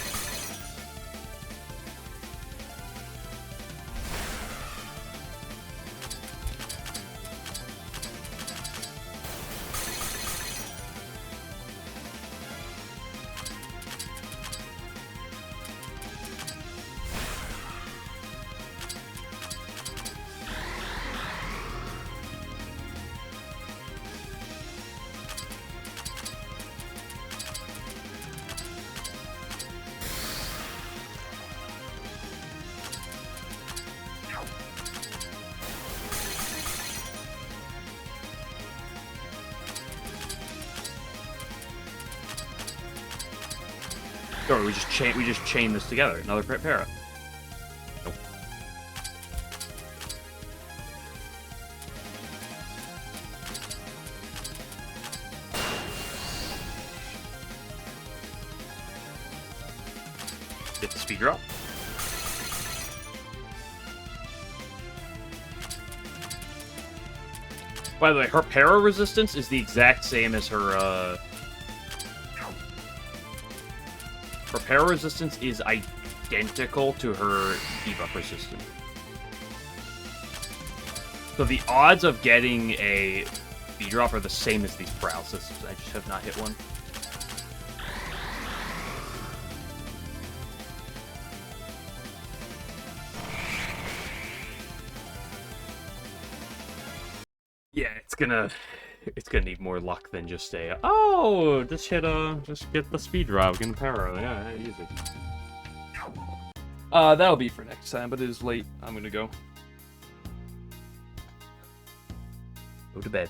Speaker 1: Or we just chain this together. Another para. Nope. Get the speed drop. By the way, her para resistance is the exact same as her Her para resistance is identical to her debuff resistance. So the odds of getting a speed drop are the same as these paralysis. I just have not hit one. Yeah, it's gonna need more luck than just a just get the speed drop, get para. Yeah, easy. That'll be for next time, but it is late. I'm gonna go to bed.